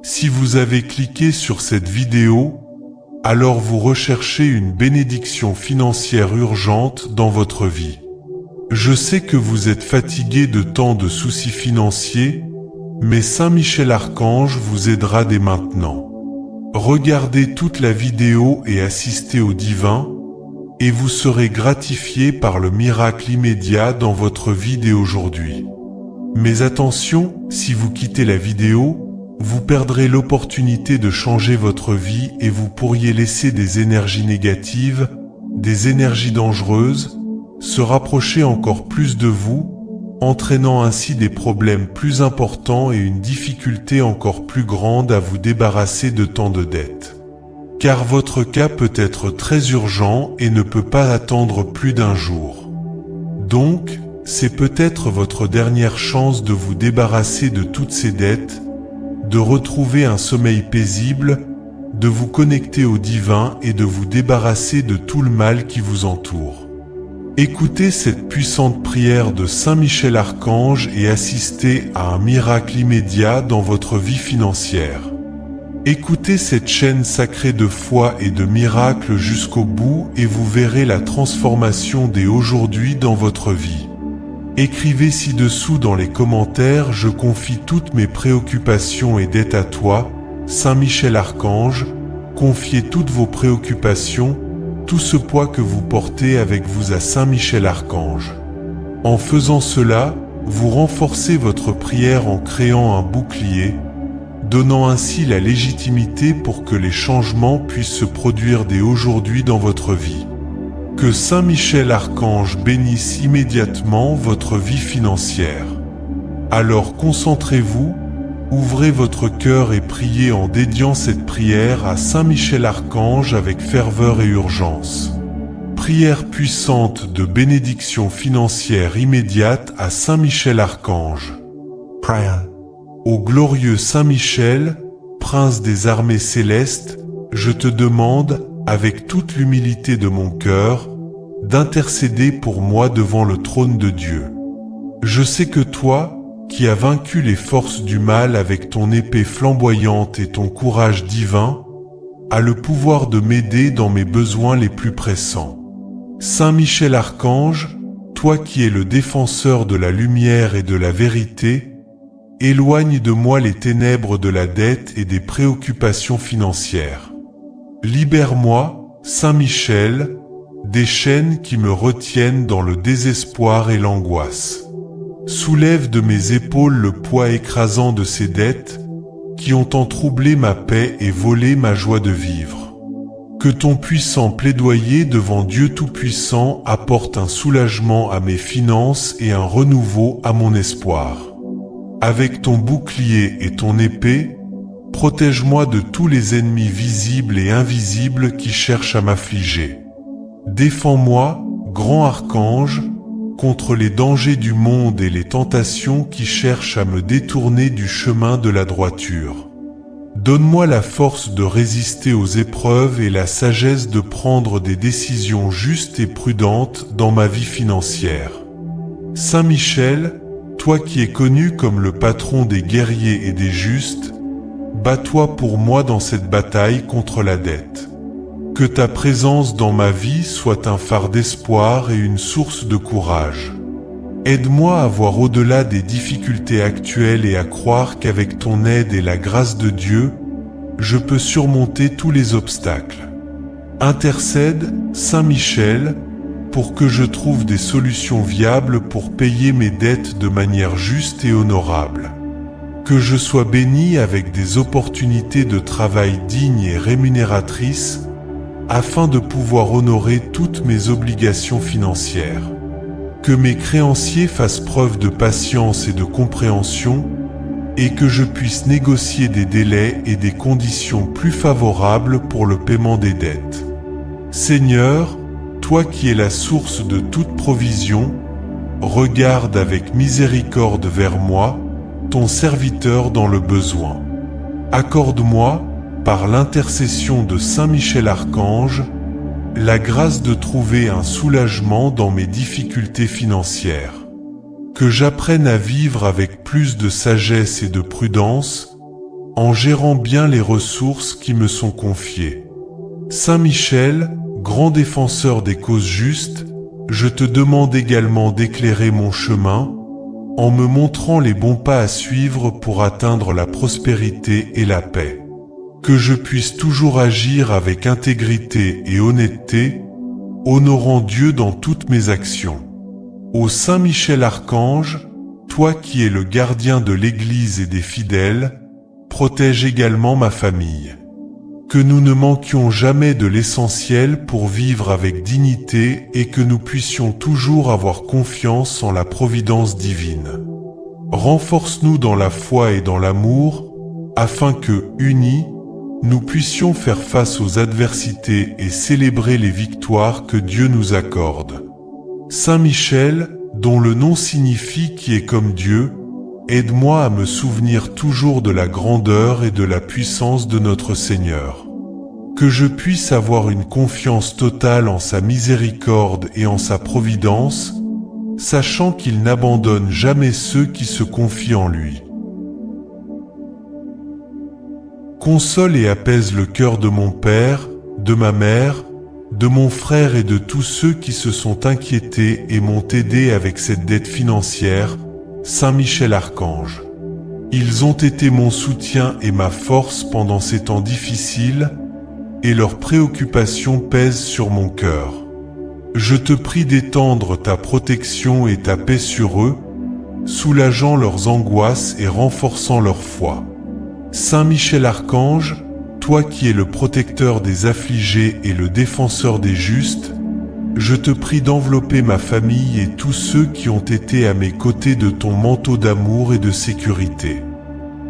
Si vous avez cliqué sur cette vidéo, alors vous recherchez une bénédiction financière urgente dans votre vie. Je sais que vous êtes fatigué de tant de soucis financiers, mais Saint Michel Archange vous aidera dès maintenant. Regardez toute la vidéo et assistez au divin, et vous serez gratifié par le miracle immédiat dans votre vie dès aujourd'hui. Mais attention, si vous quittez la vidéo, vous perdrez l'opportunité de changer votre vie et vous pourriez laisser des énergies négatives, des énergies dangereuses, se rapprocher encore plus de vous, entraînant ainsi des problèmes plus importants et une difficulté encore plus grande à vous débarrasser de tant de dettes. Car votre cas peut être très urgent et ne peut pas attendre plus d'un jour. Donc, c'est peut-être votre dernière chance de vous débarrasser de toutes ces dettes, de retrouver un sommeil paisible, de vous connecter au divin et de vous débarrasser de tout le mal qui vous entoure. Écoutez cette puissante prière de Saint Michel Archange et assistez à un miracle immédiat dans votre vie financière. Écoutez cette chaîne sacrée de foi et de miracles jusqu'au bout et vous verrez la transformation dès aujourd'hui dans votre vie. Écrivez ci-dessous dans les commentaires « Je confie toutes mes préoccupations et dettes à toi, Saint Michel Archange, confiez toutes vos préoccupations, tout ce poids que vous portez avec vous à Saint Michel Archange. » En faisant cela, vous renforcez votre prière en créant un bouclier, donnant ainsi la légitimité pour que les changements puissent se produire dès aujourd'hui dans votre vie. Que Saint Michel Archange bénisse immédiatement votre vie financière. Alors concentrez-vous, ouvrez votre cœur et priez en dédiant cette prière à Saint Michel Archange avec ferveur et urgence. Prière puissante de bénédiction financière immédiate à Saint Michel Archange. Prayer. Ô glorieux Saint Michel, prince des armées célestes, je te demande, avec toute l'humilité de mon cœur, d'intercéder pour moi devant le trône de Dieu. Je sais que toi, qui as vaincu les forces du mal avec ton épée flamboyante et ton courage divin, as le pouvoir de m'aider dans mes besoins les plus pressants. Saint Michel Archange, toi qui es le défenseur de la lumière et de la vérité, éloigne de moi les ténèbres de la dette et des préoccupations financières. Libère-moi, Saint Michel, des chaînes qui me retiennent dans le désespoir et l'angoisse. Soulève de mes épaules le poids écrasant de ces dettes, qui ont tant troublé ma paix et volé ma joie de vivre. Que ton puissant plaidoyer devant Dieu Tout-Puissant apporte un soulagement à mes finances et un renouveau à mon espoir. Avec ton bouclier et ton épée, protège-moi de tous les ennemis visibles et invisibles qui cherchent à m'affliger. Défends-moi, grand archange, contre les dangers du monde et les tentations qui cherchent à me détourner du chemin de la droiture. Donne-moi la force de résister aux épreuves et la sagesse de prendre des décisions justes et prudentes dans ma vie financière. Saint Michel, toi qui es connu comme le patron des guerriers et des justes, bats-toi pour moi dans cette bataille contre la dette. Que ta présence dans ma vie soit un phare d'espoir et une source de courage. Aide-moi à voir au-delà des difficultés actuelles et à croire qu'avec ton aide et la grâce de Dieu, je peux surmonter tous les obstacles. Intercède, Saint Michel, pour que je trouve des solutions viables pour payer mes dettes de manière juste et honorable. Que je sois béni avec des opportunités de travail dignes et rémunératrices, afin de pouvoir honorer toutes mes obligations financières. Que mes créanciers fassent preuve de patience et de compréhension, et que je puisse négocier des délais et des conditions plus favorables pour le paiement des dettes. Seigneur, toi qui es la source de toute provision, regarde avec miséricorde vers moi, ton serviteur dans le besoin. Accorde-moi, par l'intercession de Saint Michel Archange, la grâce de trouver un soulagement dans mes difficultés financières. Que j'apprenne à vivre avec plus de sagesse et de prudence, en gérant bien les ressources qui me sont confiées. Saint Michel, grand défenseur des causes justes, je te demande également d'éclairer mon chemin, en me montrant les bons pas à suivre pour atteindre la prospérité et la paix. Que je puisse toujours agir avec intégrité et honnêteté, honorant Dieu dans toutes mes actions. Ô Saint Michel Archange, toi qui es le gardien de l'Église et des fidèles, protège également ma famille. Que nous ne manquions jamais de l'essentiel pour vivre avec dignité et que nous puissions toujours avoir confiance en la providence divine. Renforce-nous dans la foi et dans l'amour, afin que, unis, nous puissions faire face aux adversités et célébrer les victoires que Dieu nous accorde. Saint Michel, dont le nom signifie qui est comme Dieu, aide-moi à me souvenir toujours de la grandeur et de la puissance de notre Seigneur. Que je puisse avoir une confiance totale en sa miséricorde et en sa providence, sachant qu'il n'abandonne jamais ceux qui se confient en lui. Console et apaise le cœur de mon père, de ma mère, de mon frère et de tous ceux qui se sont inquiétés et m'ont aidé avec cette dette financière, Saint Michel Archange. Ils ont été mon soutien et ma force pendant ces temps difficiles, et leurs préoccupations pèsent sur mon cœur. Je te prie d'étendre ta protection et ta paix sur eux, soulageant leurs angoisses et renforçant leur foi. Saint Michel Archange, toi qui es le protecteur des affligés et le défenseur des justes, je te prie d'envelopper ma famille et tous ceux qui ont été à mes côtés de ton manteau d'amour et de sécurité.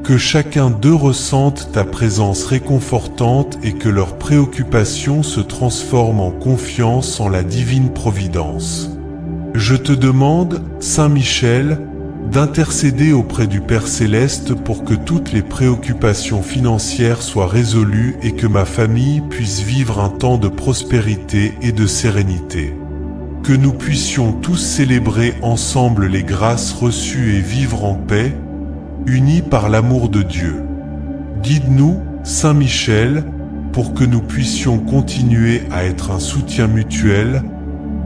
Que chacun d'eux ressente ta présence réconfortante et que leurs préoccupations se transforment en confiance en la divine providence. Je te demande, Saint Michel, d'intercéder auprès du Père Céleste pour que toutes les préoccupations financières soient résolues et que ma famille puisse vivre un temps de prospérité et de sérénité. Que nous puissions tous célébrer ensemble les grâces reçues et vivre en paix, unis par l'amour de Dieu. Guide-nous, Saint Michel, pour que nous puissions continuer à être un soutien mutuel,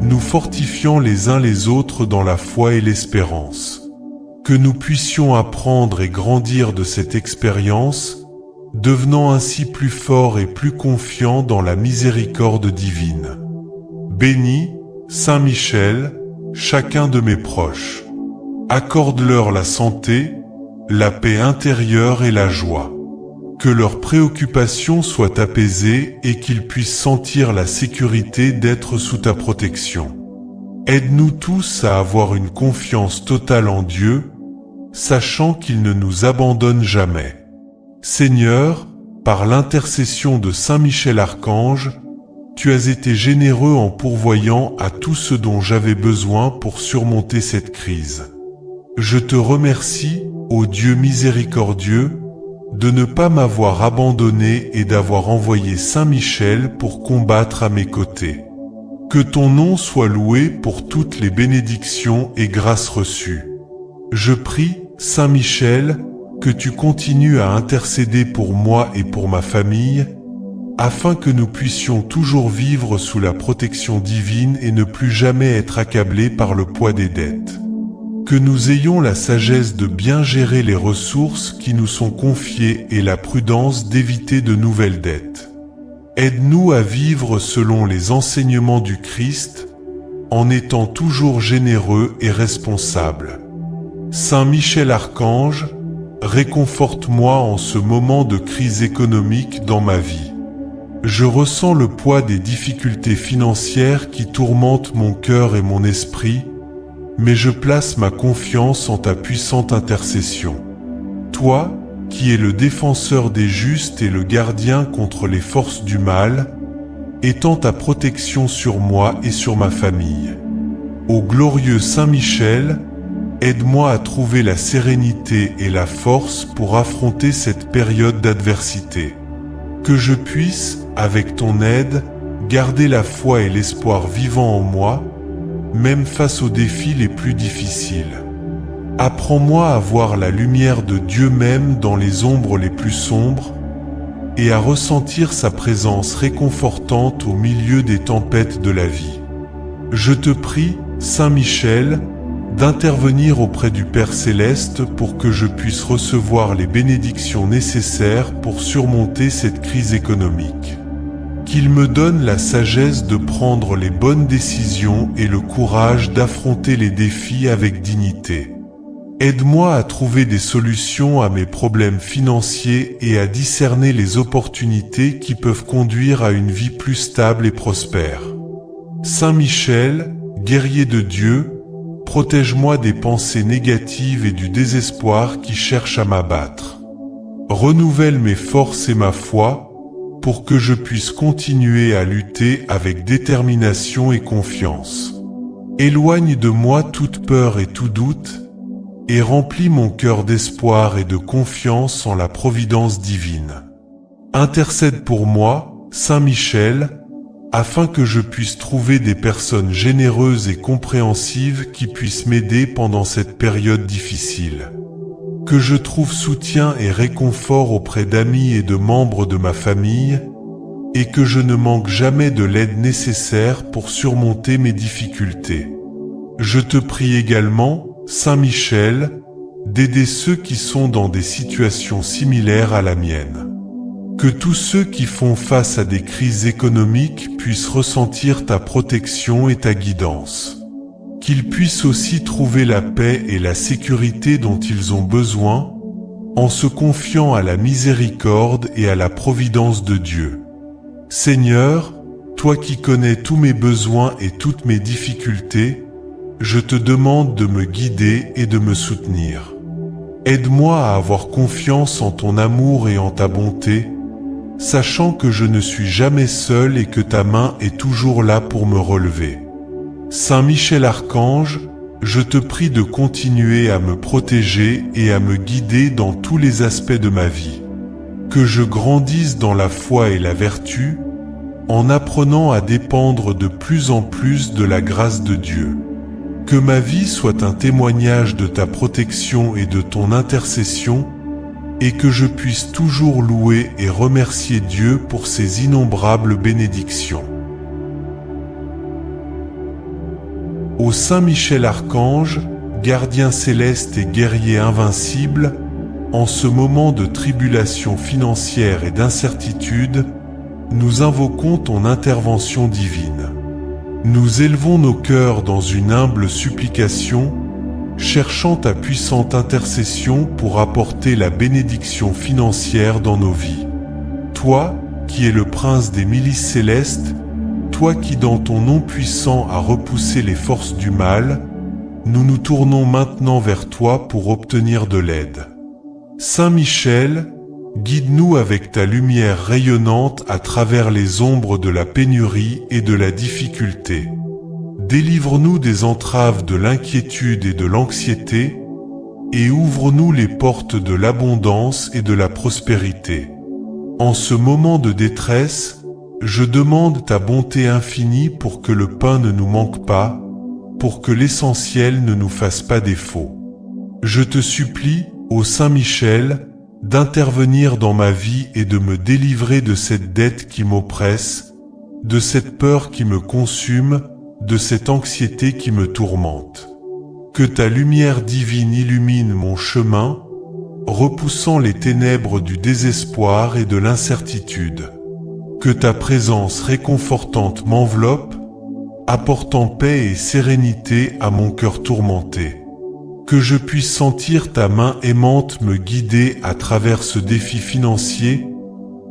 nous fortifiant les uns les autres dans la foi et l'espérance. Que nous puissions apprendre et grandir de cette expérience, devenant ainsi plus forts et plus confiants dans la miséricorde divine. Bénis, Saint Michel, chacun de mes proches. Accorde-leur la santé, la paix intérieure et la joie. Que leurs préoccupations soient apaisées et qu'ils puissent sentir la sécurité d'être sous ta protection. Aide-nous tous à avoir une confiance totale en Dieu, sachant qu'il ne nous abandonne jamais. Seigneur, par l'intercession de Saint Michel Archange, tu as été généreux en pourvoyant à tout ce dont j'avais besoin pour surmonter cette crise. Je te remercie, ô Dieu miséricordieux, de ne pas m'avoir abandonné et d'avoir envoyé Saint Michel pour combattre à mes côtés. Que ton nom soit loué pour toutes les bénédictions et grâces reçues. Je prie, Saint Michel, que tu continues à intercéder pour moi et pour ma famille, afin que nous puissions toujours vivre sous la protection divine et ne plus jamais être accablés par le poids des dettes. Que nous ayons la sagesse de bien gérer les ressources qui nous sont confiées et la prudence d'éviter de nouvelles dettes. Aide-nous à vivre selon les enseignements du Christ, en étant toujours généreux et responsables. Saint Michel Archange, réconforte-moi en ce moment de crise économique dans ma vie. Je ressens le poids des difficultés financières qui tourmentent mon cœur et mon esprit, mais je place ma confiance en ta puissante intercession. Toi, qui es le défenseur des justes et le gardien contre les forces du mal, étends ta protection sur moi et sur ma famille. Ô glorieux Saint Michel, aide-moi à trouver la sérénité et la force pour affronter cette période d'adversité. Que je puisse, avec ton aide, garder la foi et l'espoir vivants en moi, même face aux défis les plus difficiles. Apprends-moi à voir la lumière de Dieu même dans les ombres les plus sombres, et à ressentir sa présence réconfortante au milieu des tempêtes de la vie. Je te prie, Saint Michel, d'intervenir auprès du Père Céleste pour que je puisse recevoir les bénédictions nécessaires pour surmonter cette crise économique. Qu'il me donne la sagesse de prendre les bonnes décisions et le courage d'affronter les défis avec dignité. Aide-moi à trouver des solutions à mes problèmes financiers et à discerner les opportunités qui peuvent conduire à une vie plus stable et prospère. Saint Michel, guerrier de Dieu, protège-moi des pensées négatives et du désespoir qui cherchent à m'abattre. Renouvelle mes forces et ma foi pour que je puisse continuer à lutter avec détermination et confiance. Éloigne de moi toute peur et tout doute, et remplis mon cœur d'espoir et de confiance en la providence divine. Intercède pour moi, Saint Michel, afin que je puisse trouver des personnes généreuses et compréhensives qui puissent m'aider pendant cette période difficile. Que je trouve soutien et réconfort auprès d'amis et de membres de ma famille, et que je ne manque jamais de l'aide nécessaire pour surmonter mes difficultés. Je te prie également, Saint Michel, d'aider ceux qui sont dans des situations similaires à la mienne. Que tous ceux qui font face à des crises économiques puissent ressentir ta protection et ta guidance. Qu'ils puissent aussi trouver la paix et la sécurité dont ils ont besoin, en se confiant à la miséricorde et à la providence de Dieu. Seigneur, toi qui connais tous mes besoins et toutes mes difficultés, je te demande de me guider et de me soutenir. Aide-moi à avoir confiance en ton amour et en ta bonté, sachant que je ne suis jamais seul et que ta main est toujours là pour me relever. Saint Michel Archange, je te prie de continuer à me protéger et à me guider dans tous les aspects de ma vie. Que je grandisse dans la foi et la vertu, en apprenant à dépendre de plus en plus de la grâce de Dieu. Que ma vie soit un témoignage de ta protection et de ton intercession, et que je puisse toujours louer et remercier Dieu pour ses innombrables bénédictions. Ô Saint Michel Archange, gardien céleste et guerrier invincible, en ce moment de tribulation financière et d'incertitude, nous invoquons ton intervention divine. Nous élevons nos cœurs dans une humble supplication, cherchant ta puissante intercession pour apporter la bénédiction financière dans nos vies. Toi, qui es le prince des milices célestes, toi qui dans ton nom puissant as repoussé les forces du mal, nous nous tournons maintenant vers toi pour obtenir de l'aide. Saint Michel, guide-nous avec ta lumière rayonnante à travers les ombres de la pénurie et de la difficulté. Délivre-nous des entraves de l'inquiétude et de l'anxiété, et ouvre-nous les portes de l'abondance et de la prospérité. En ce moment de détresse, je demande ta bonté infinie pour que le pain ne nous manque pas, pour que l'essentiel ne nous fasse pas défaut. Je te supplie, ô Saint Michel, d'intervenir dans ma vie et de me délivrer de cette dette qui m'oppresse, de cette peur qui me consume, de cette anxiété qui me tourmente. Que ta lumière divine illumine mon chemin, repoussant les ténèbres du désespoir et de l'incertitude. Que ta présence réconfortante m'enveloppe, apportant paix et sérénité à mon cœur tourmenté. Que je puisse sentir ta main aimante me guider à travers ce défi financier,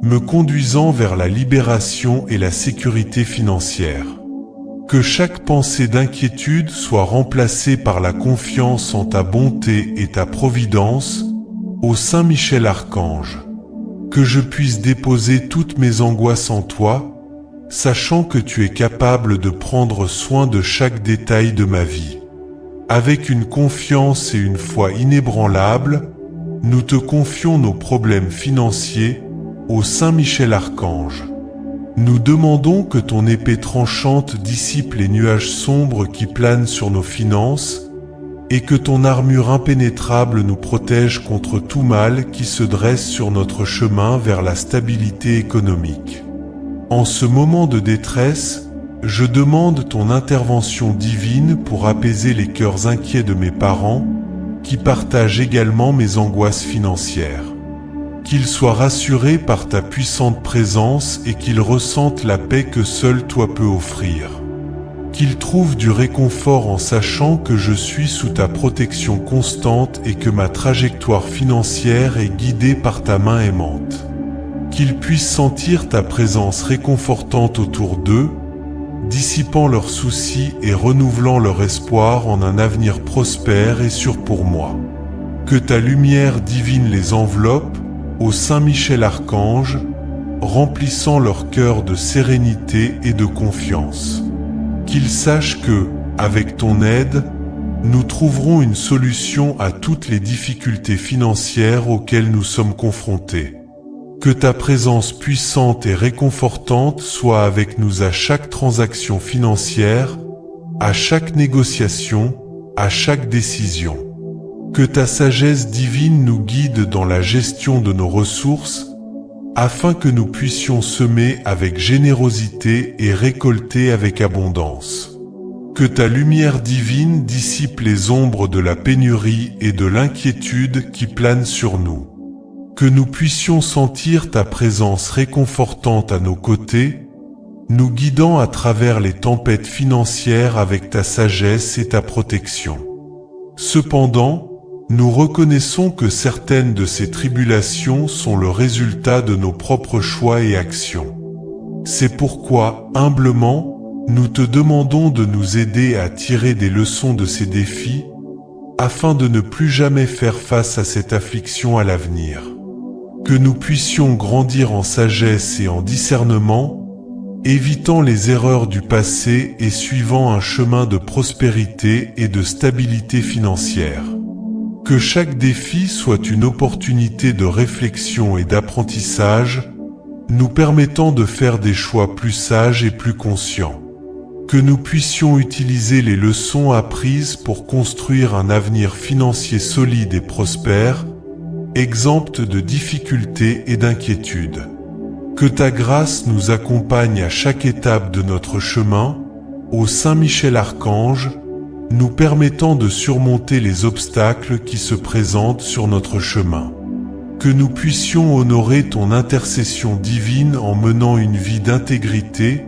me conduisant vers la libération et la sécurité financière. Que chaque pensée d'inquiétude soit remplacée par la confiance en ta bonté et ta providence, ô Saint Michel Archange. Que je puisse déposer toutes mes angoisses en toi, sachant que tu es capable de prendre soin de chaque détail de ma vie. Avec une confiance et une foi inébranlables, nous te confions nos problèmes financiers, ô Saint Michel Archange. Nous demandons que ton épée tranchante dissipe les nuages sombres qui planent sur nos finances, et que ton armure impénétrable nous protège contre tout mal qui se dresse sur notre chemin vers la stabilité économique. En ce moment de détresse, je demande ton intervention divine pour apaiser les cœurs inquiets de mes parents, qui partagent également mes angoisses financières. Qu'ils soient rassurés par ta puissante présence et qu'ils ressentent la paix que seul toi peux offrir. Qu'ils trouvent du réconfort en sachant que je suis sous ta protection constante et que ma trajectoire financière est guidée par ta main aimante. Qu'ils puissent sentir ta présence réconfortante autour d'eux, dissipant leurs soucis et renouvelant leur espoir en un avenir prospère et sûr pour moi. Que ta lumière divine les enveloppe, ô Saint Michel Archange, remplissant leur cœur de sérénité et de confiance. Qu'ils sachent que, avec ton aide, nous trouverons une solution à toutes les difficultés financières auxquelles nous sommes confrontés. Que ta présence puissante et réconfortante soit avec nous à chaque transaction financière, à chaque négociation, à chaque décision. Que ta sagesse divine nous guide dans la gestion de nos ressources, afin que nous puissions semer avec générosité et récolter avec abondance. Que ta lumière divine dissipe les ombres de la pénurie et de l'inquiétude qui planent sur nous. Que nous puissions sentir ta présence réconfortante à nos côtés, nous guidant à travers les tempêtes financières avec ta sagesse et ta protection. Cependant, nous reconnaissons que certaines de ces tribulations sont le résultat de nos propres choix et actions. C'est pourquoi, humblement, nous te demandons de nous aider à tirer des leçons de ces défis, afin de ne plus jamais faire face à cette affliction à l'avenir. Que nous puissions grandir en sagesse et en discernement, évitant les erreurs du passé et suivant un chemin de prospérité et de stabilité financière. Que chaque défi soit une opportunité de réflexion et d'apprentissage, nous permettant de faire des choix plus sages et plus conscients. Que nous puissions utiliser les leçons apprises pour construire un avenir financier solide et prospère, exempt de difficultés et d'inquiétudes. Que ta grâce nous accompagne à chaque étape de notre chemin, ô Saint Michel Archange, nous permettant de surmonter les obstacles qui se présentent sur notre chemin. Que nous puissions honorer ton intercession divine en menant une vie d'intégrité,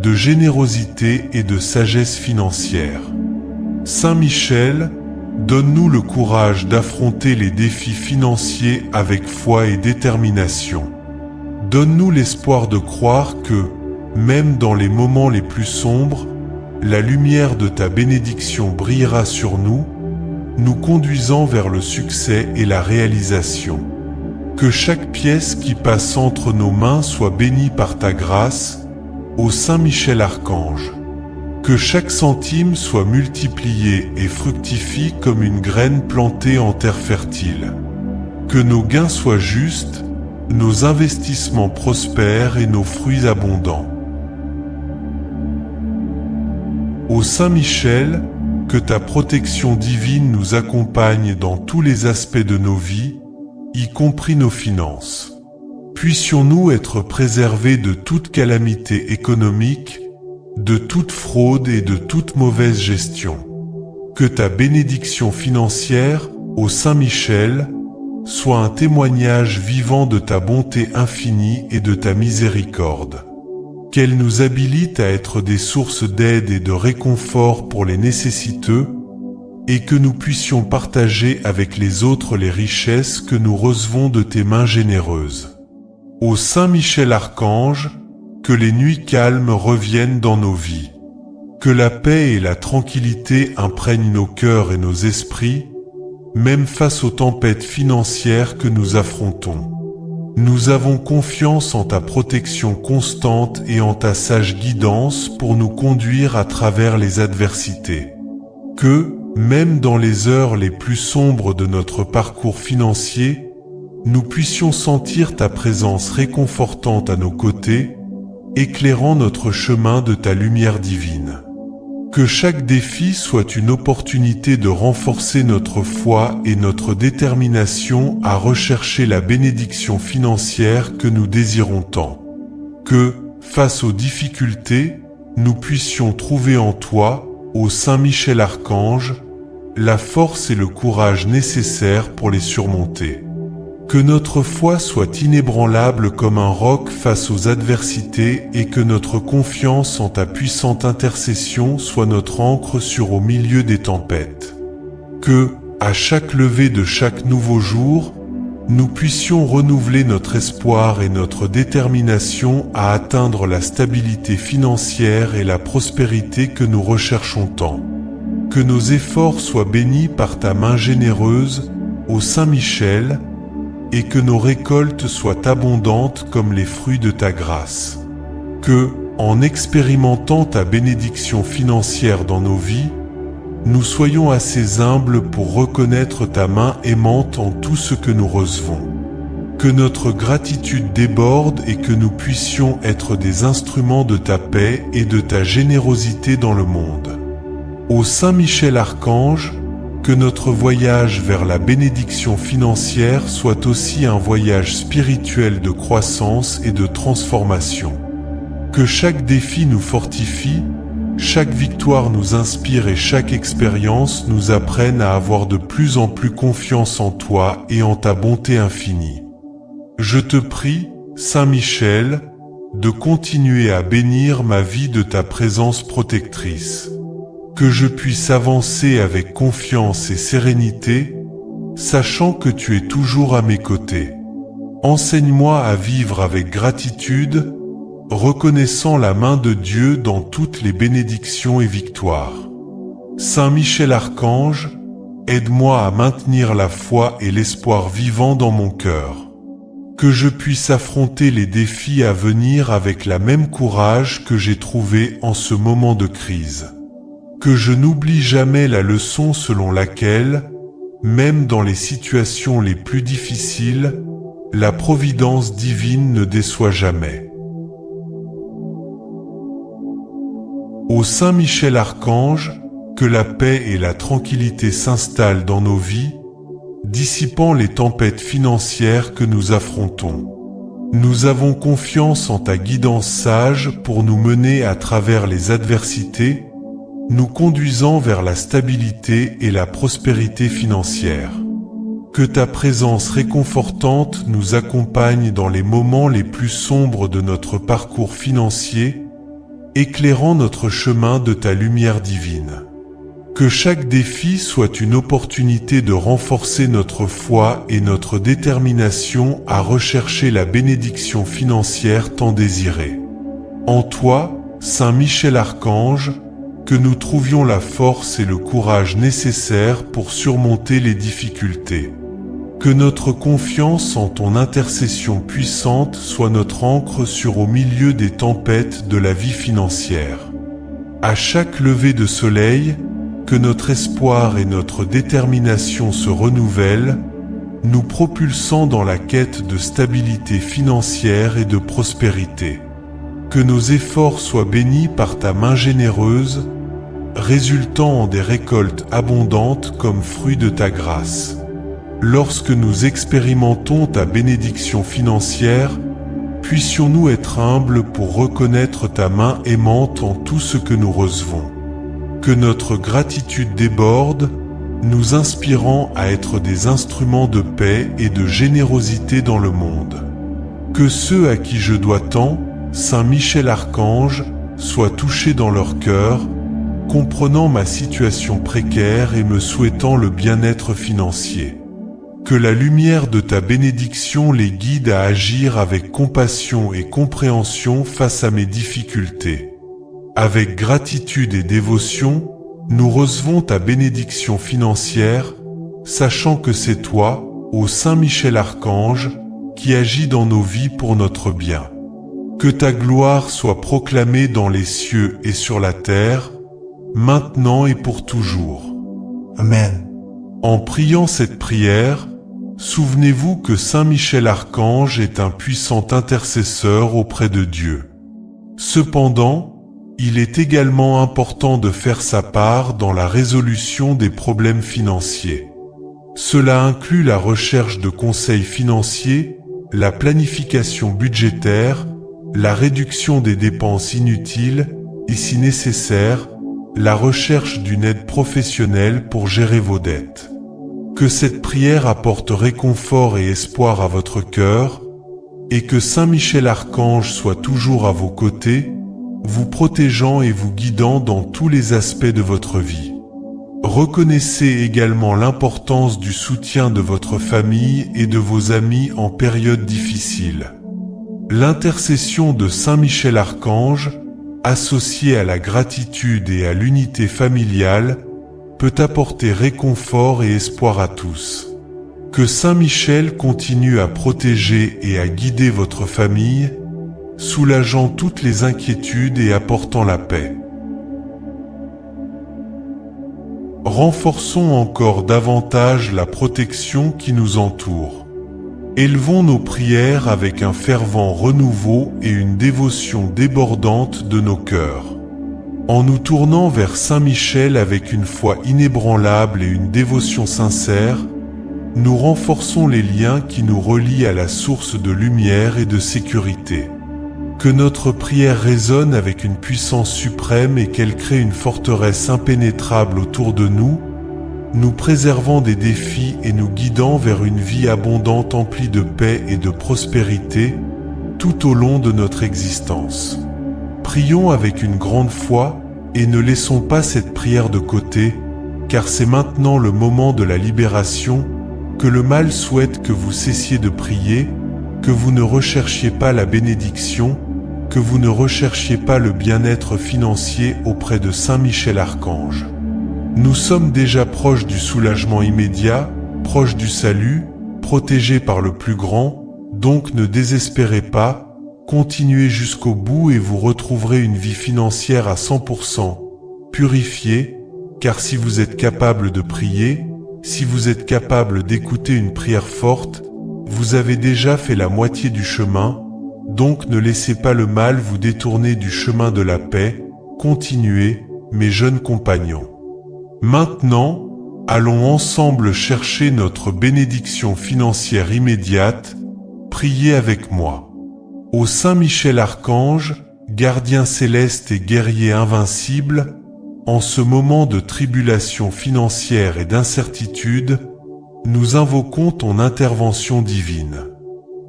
de générosité et de sagesse financière. Saint Michel, donne-nous le courage d'affronter les défis financiers avec foi et détermination. Donne-nous l'espoir de croire que, même dans les moments les plus sombres, la lumière de ta bénédiction brillera sur nous, nous conduisant vers le succès et la réalisation. Que chaque pièce qui passe entre nos mains soit bénie par ta grâce, ô Saint Michel Archange. Que chaque centime soit multiplié et fructifie comme une graine plantée en terre fertile. Que nos gains soient justes, nos investissements prospèrent et nos fruits abondants. Ô Saint Michel, que ta protection divine nous accompagne dans tous les aspects de nos vies, y compris nos finances. Puissions-nous être préservés de toute calamité économique, de toute fraude et de toute mauvaise gestion. Que ta bénédiction financière, ô Saint Michel, soit un témoignage vivant de ta bonté infinie et de ta miséricorde. Qu'elle nous habilite à être des sources d'aide et de réconfort pour les nécessiteux, et que nous puissions partager avec les autres les richesses que nous recevons de tes mains généreuses. Ô Saint Michel Archange, que les nuits calmes reviennent dans nos vies. Que la paix et la tranquillité imprègnent nos cœurs et nos esprits, même face aux tempêtes financières que nous affrontons. Nous avons confiance en ta protection constante et en ta sage guidance pour nous conduire à travers les adversités. Que, même dans les heures les plus sombres de notre parcours financier, nous puissions sentir ta présence réconfortante à nos côtés, éclairant notre chemin de ta lumière divine. Que chaque défi soit une opportunité de renforcer notre foi et notre détermination à rechercher la bénédiction financière que nous désirons tant. Que, face aux difficultés, nous puissions trouver en toi, ô Saint Michel Archange, la force et le courage nécessaires pour les surmonter. Que notre foi soit inébranlable comme un roc face aux adversités et que notre confiance en ta puissante intercession soit notre ancre sûre au milieu des tempêtes. Que, à chaque lever de chaque nouveau jour, nous puissions renouveler notre espoir et notre détermination à atteindre la stabilité financière et la prospérité que nous recherchons tant. Que nos efforts soient bénis par ta main généreuse, ô Saint Michel, et que nos récoltes soient abondantes comme les fruits de ta grâce. Que, en expérimentant ta bénédiction financière dans nos vies, nous soyons assez humbles pour reconnaître ta main aimante en tout ce que nous recevons. Que notre gratitude déborde et que nous puissions être des instruments de ta paix et de ta générosité dans le monde. Ô Saint Michel Archange, que notre voyage vers la bénédiction financière soit aussi un voyage spirituel de croissance et de transformation. Que chaque défi nous fortifie, chaque victoire nous inspire et chaque expérience nous apprenne à avoir de plus en plus confiance en toi et en ta bonté infinie. Je te prie, Saint Michel, de continuer à bénir ma vie de ta présence protectrice. Que je puisse avancer avec confiance et sérénité, sachant que tu es toujours à mes côtés. Enseigne-moi à vivre avec gratitude, reconnaissant la main de Dieu dans toutes les bénédictions et victoires. Saint Michel Archange, aide-moi à maintenir la foi et l'espoir vivant dans mon cœur. Que je puisse affronter les défis à venir avec la même courage que j'ai trouvé en ce moment de crise. Que je n'oublie jamais la leçon selon laquelle, même dans les situations les plus difficiles, la providence divine ne déçoit jamais. Ô Saint Michel Archange, que la paix et la tranquillité s'installent dans nos vies, dissipant les tempêtes financières que nous affrontons. Nous avons confiance en ta guidance sage pour nous mener à travers les adversités, nous conduisant vers la stabilité et la prospérité financière. Que ta présence réconfortante nous accompagne dans les moments les plus sombres de notre parcours financier, éclairant notre chemin de ta lumière divine. Que chaque défi soit une opportunité de renforcer notre foi et notre détermination à rechercher la bénédiction financière tant désirée. En toi, Saint Michel Archange, que nous trouvions la force et le courage nécessaires pour surmonter les difficultés. Que notre confiance en ton intercession puissante soit notre ancre sûre au milieu des tempêtes de la vie financière. À chaque lever de soleil, que notre espoir et notre détermination se renouvellent, nous propulsant dans la quête de stabilité financière et de prospérité. Que nos efforts soient bénis par ta main généreuse, résultant en des récoltes abondantes comme fruit de ta grâce. Lorsque nous expérimentons ta bénédiction financière, puissions-nous être humbles pour reconnaître ta main aimante en tout ce que nous recevons. Que notre gratitude déborde, nous inspirant à être des instruments de paix et de générosité dans le monde. Que ceux à qui je dois tant, Saint Michel Archange, soient touchés dans leur cœur, comprenant ma situation précaire et me souhaitant le bien-être financier. Que la lumière de ta bénédiction les guide à agir avec compassion et compréhension face à mes difficultés. Avec gratitude et dévotion, nous recevons ta bénédiction financière, sachant que c'est toi, ô Saint Michel Archange, qui agis dans nos vies pour notre bien. Que ta gloire soit proclamée dans les cieux et sur la terre, maintenant et pour toujours. Amen. En priant cette prière, souvenez-vous que Saint Michel Archange est un puissant intercesseur auprès de Dieu. Cependant, Il est également important de faire sa part dans la résolution des problèmes financiers. Cela inclut la recherche de conseils financiers, la planification budgétaire, la réduction des dépenses inutiles et, si nécessaire, la recherche d'une aide professionnelle pour gérer vos dettes. Que cette prière apporte réconfort et espoir à votre cœur, et que Saint Michel Archange soit toujours à vos côtés, vous protégeant et vous guidant dans tous les aspects de votre vie. Reconnaissez également l'importance du soutien de votre famille et de vos amis en période difficile. L'intercession de Saint Michel Archange, associée à la gratitude et à l'unité familiale, peut apporter réconfort et espoir à tous. Que Saint Michel continue à protéger et à guider votre famille, soulageant toutes les inquiétudes et apportant la paix. Renforçons encore davantage la protection qui nous entoure. Élevons nos prières avec un fervent renouveau et une dévotion débordante de nos cœurs. En nous tournant vers Saint Michel avec une foi inébranlable et une dévotion sincère, nous renforçons les liens qui nous relient à la source de lumière et de sécurité. Que notre prière résonne avec une puissance suprême et qu'elle crée une forteresse impénétrable autour de nous, nous préservant des défis et nous guidant vers une vie abondante emplie de paix et de prospérité tout au long de notre existence. Prions avec une grande foi et ne laissons pas cette prière de côté, car c'est maintenant le moment de la libération, que le mal souhaite que vous cessiez de prier, que vous ne recherchiez pas la bénédiction, que vous ne recherchiez pas le bien-être financier auprès de Saint Michel Archange. Nous sommes déjà proches du soulagement immédiat, proches du salut, protégés par le plus grand, donc ne désespérez pas, continuez jusqu'au bout et vous retrouverez une vie financière à 100%, purifiée, car si vous êtes capable de prier, si vous êtes capable d'écouter une prière forte, vous avez déjà fait la moitié du chemin, donc ne laissez pas le mal vous détourner du chemin de la paix, continuez, mes jeunes compagnons. Maintenant, allons ensemble chercher notre bénédiction financière immédiate, priez avec moi. Ô Saint Michel Archange, gardien céleste et guerrier invincible, en ce moment de tribulation financière et d'incertitude, nous invoquons ton intervention divine.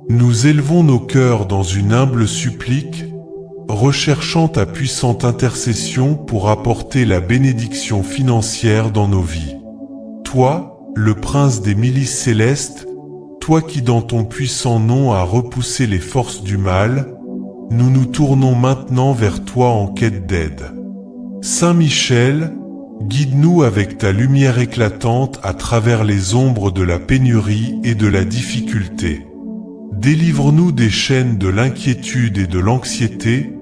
Nous élevons nos cœurs dans une humble supplique, recherchant ta puissante intercession pour apporter la bénédiction financière dans nos vies. Toi, le prince des milices célestes, toi qui dans ton puissant nom as repoussé les forces du mal, nous nous tournons maintenant vers toi en quête d'aide. Saint Michel, guide-nous avec ta lumière éclatante à travers les ombres de la pénurie et de la difficulté. Délivre-nous des chaînes de l'inquiétude et de l'anxiété,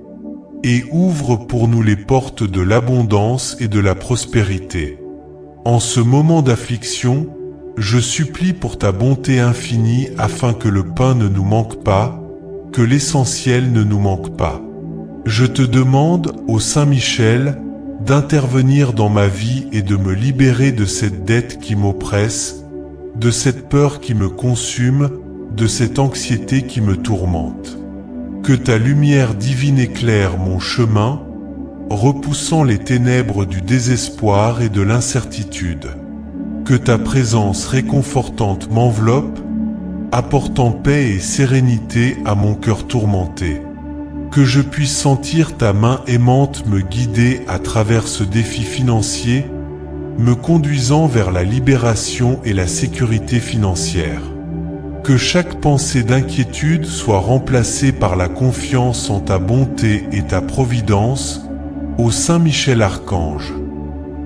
et ouvre pour nous les portes de l'abondance et de la prospérité. En ce moment d'affliction, je supplie pour ta bonté infinie afin que le pain ne nous manque pas, que l'essentiel ne nous manque pas. Je te demande, ô Saint Michel, d'intervenir dans ma vie et de me libérer de cette dette qui m'oppresse, de cette peur qui me consume, de cette anxiété qui me tourmente. Que ta lumière divine éclaire mon chemin, repoussant les ténèbres du désespoir et de l'incertitude. Que ta présence réconfortante m'enveloppe, apportant paix et sérénité à mon cœur tourmenté. Que je puisse sentir ta main aimante me guider à travers ce défi financier, me conduisant vers la libération et la sécurité financière. Que chaque pensée d'inquiétude soit remplacée par la confiance en ta bonté et ta providence, ô Saint Michel Archange.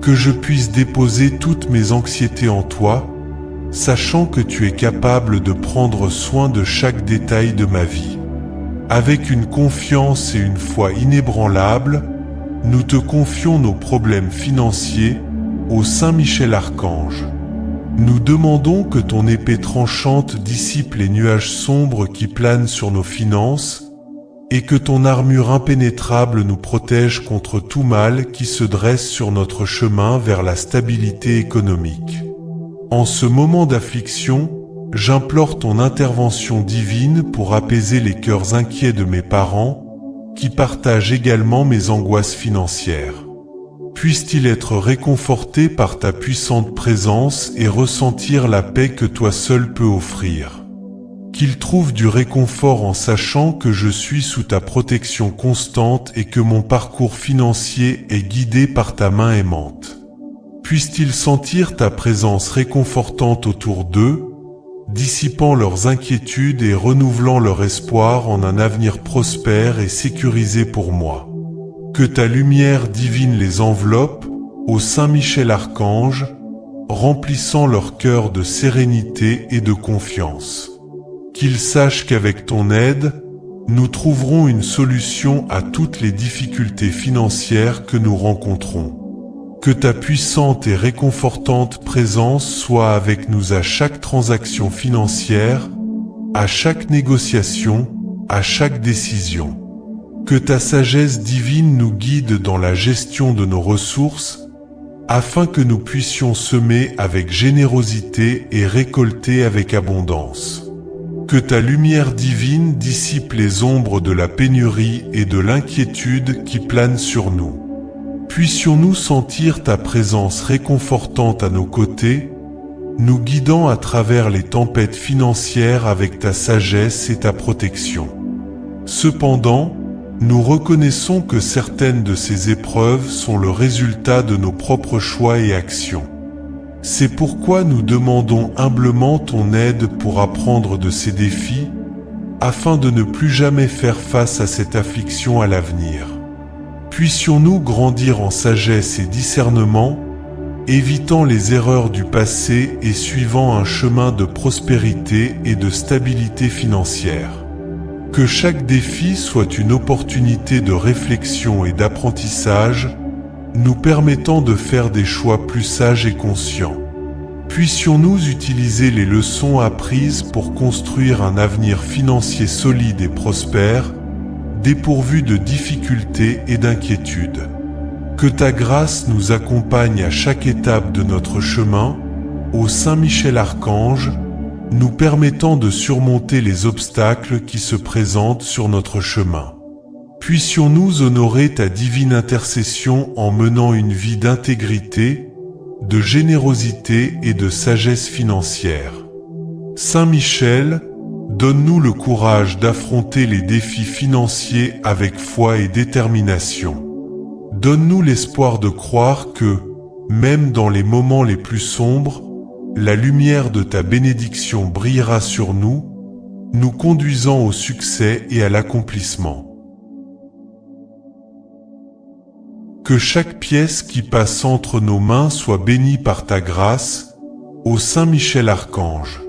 Que je puisse déposer toutes mes anxiétés en toi, sachant que tu es capable de prendre soin de chaque détail de ma vie. Avec une confiance et une foi inébranlables, nous te confions nos problèmes financiers, ô Saint Michel Archange. Nous demandons que ton épée tranchante dissipe les nuages sombres qui planent sur nos finances, et que ton armure impénétrable nous protège contre tout mal qui se dresse sur notre chemin vers la stabilité économique. En ce moment d'affliction, j'implore ton intervention divine pour apaiser les cœurs inquiets de mes parents, qui partagent également mes angoisses financières. Puisse-t-il être réconforté par ta puissante présence et ressentir la paix que toi seul peux offrir. Qu'il trouve du réconfort en sachant que je suis sous ta protection constante et que mon parcours financier est guidé par ta main aimante. Puisse-t-il sentir ta présence réconfortante autour d'eux, dissipant leurs inquiétudes et renouvelant leur espoir en un avenir prospère et sécurisé pour moi. Que ta lumière divine les enveloppe, ô Saint Michel Archange, remplissant leur cœur de sérénité et de confiance. Qu'ils sachent qu'avec ton aide, nous trouverons une solution à toutes les difficultés financières que nous rencontrons. Que ta puissante et réconfortante présence soit avec nous à chaque transaction financière, à chaque négociation, à chaque décision. Que ta sagesse divine nous guide dans la gestion de nos ressources, afin que nous puissions semer avec générosité et récolter avec abondance. Que ta lumière divine dissipe les ombres de la pénurie et de l'inquiétude qui planent sur nous. Puissions-nous sentir ta présence réconfortante à nos côtés, nous guidant à travers les tempêtes financières avec ta sagesse et ta protection. Cependant, nous reconnaissons que certaines de ces épreuves sont le résultat de nos propres choix et actions. C'est pourquoi nous demandons humblement ton aide pour apprendre de ces défis, afin de ne plus jamais faire face à cette affliction à l'avenir. Puissions-nous grandir en sagesse et discernement, évitant les erreurs du passé et suivant un chemin de prospérité et de stabilité financière. Que chaque défi soit une opportunité de réflexion et d'apprentissage, nous permettant de faire des choix plus sages et conscients. Puissions-nous utiliser les leçons apprises pour construire un avenir financier solide et prospère, dépourvu de difficultés et d'inquiétudes. Que ta grâce nous accompagne à chaque étape de notre chemin, ô Saint Michel Archange, nous permettant de surmonter les obstacles qui se présentent sur notre chemin. Puissions-nous honorer ta divine intercession en menant une vie d'intégrité, de générosité et de sagesse financière. Saint Michel, donne-nous le courage d'affronter les défis financiers avec foi et détermination. Donne-nous l'espoir de croire que, même dans les moments les plus sombres, la lumière de ta bénédiction brillera sur nous, nous conduisant au succès et à l'accomplissement. Que chaque pièce qui passe entre nos mains soit bénie par ta grâce, ô Saint Michel Archange.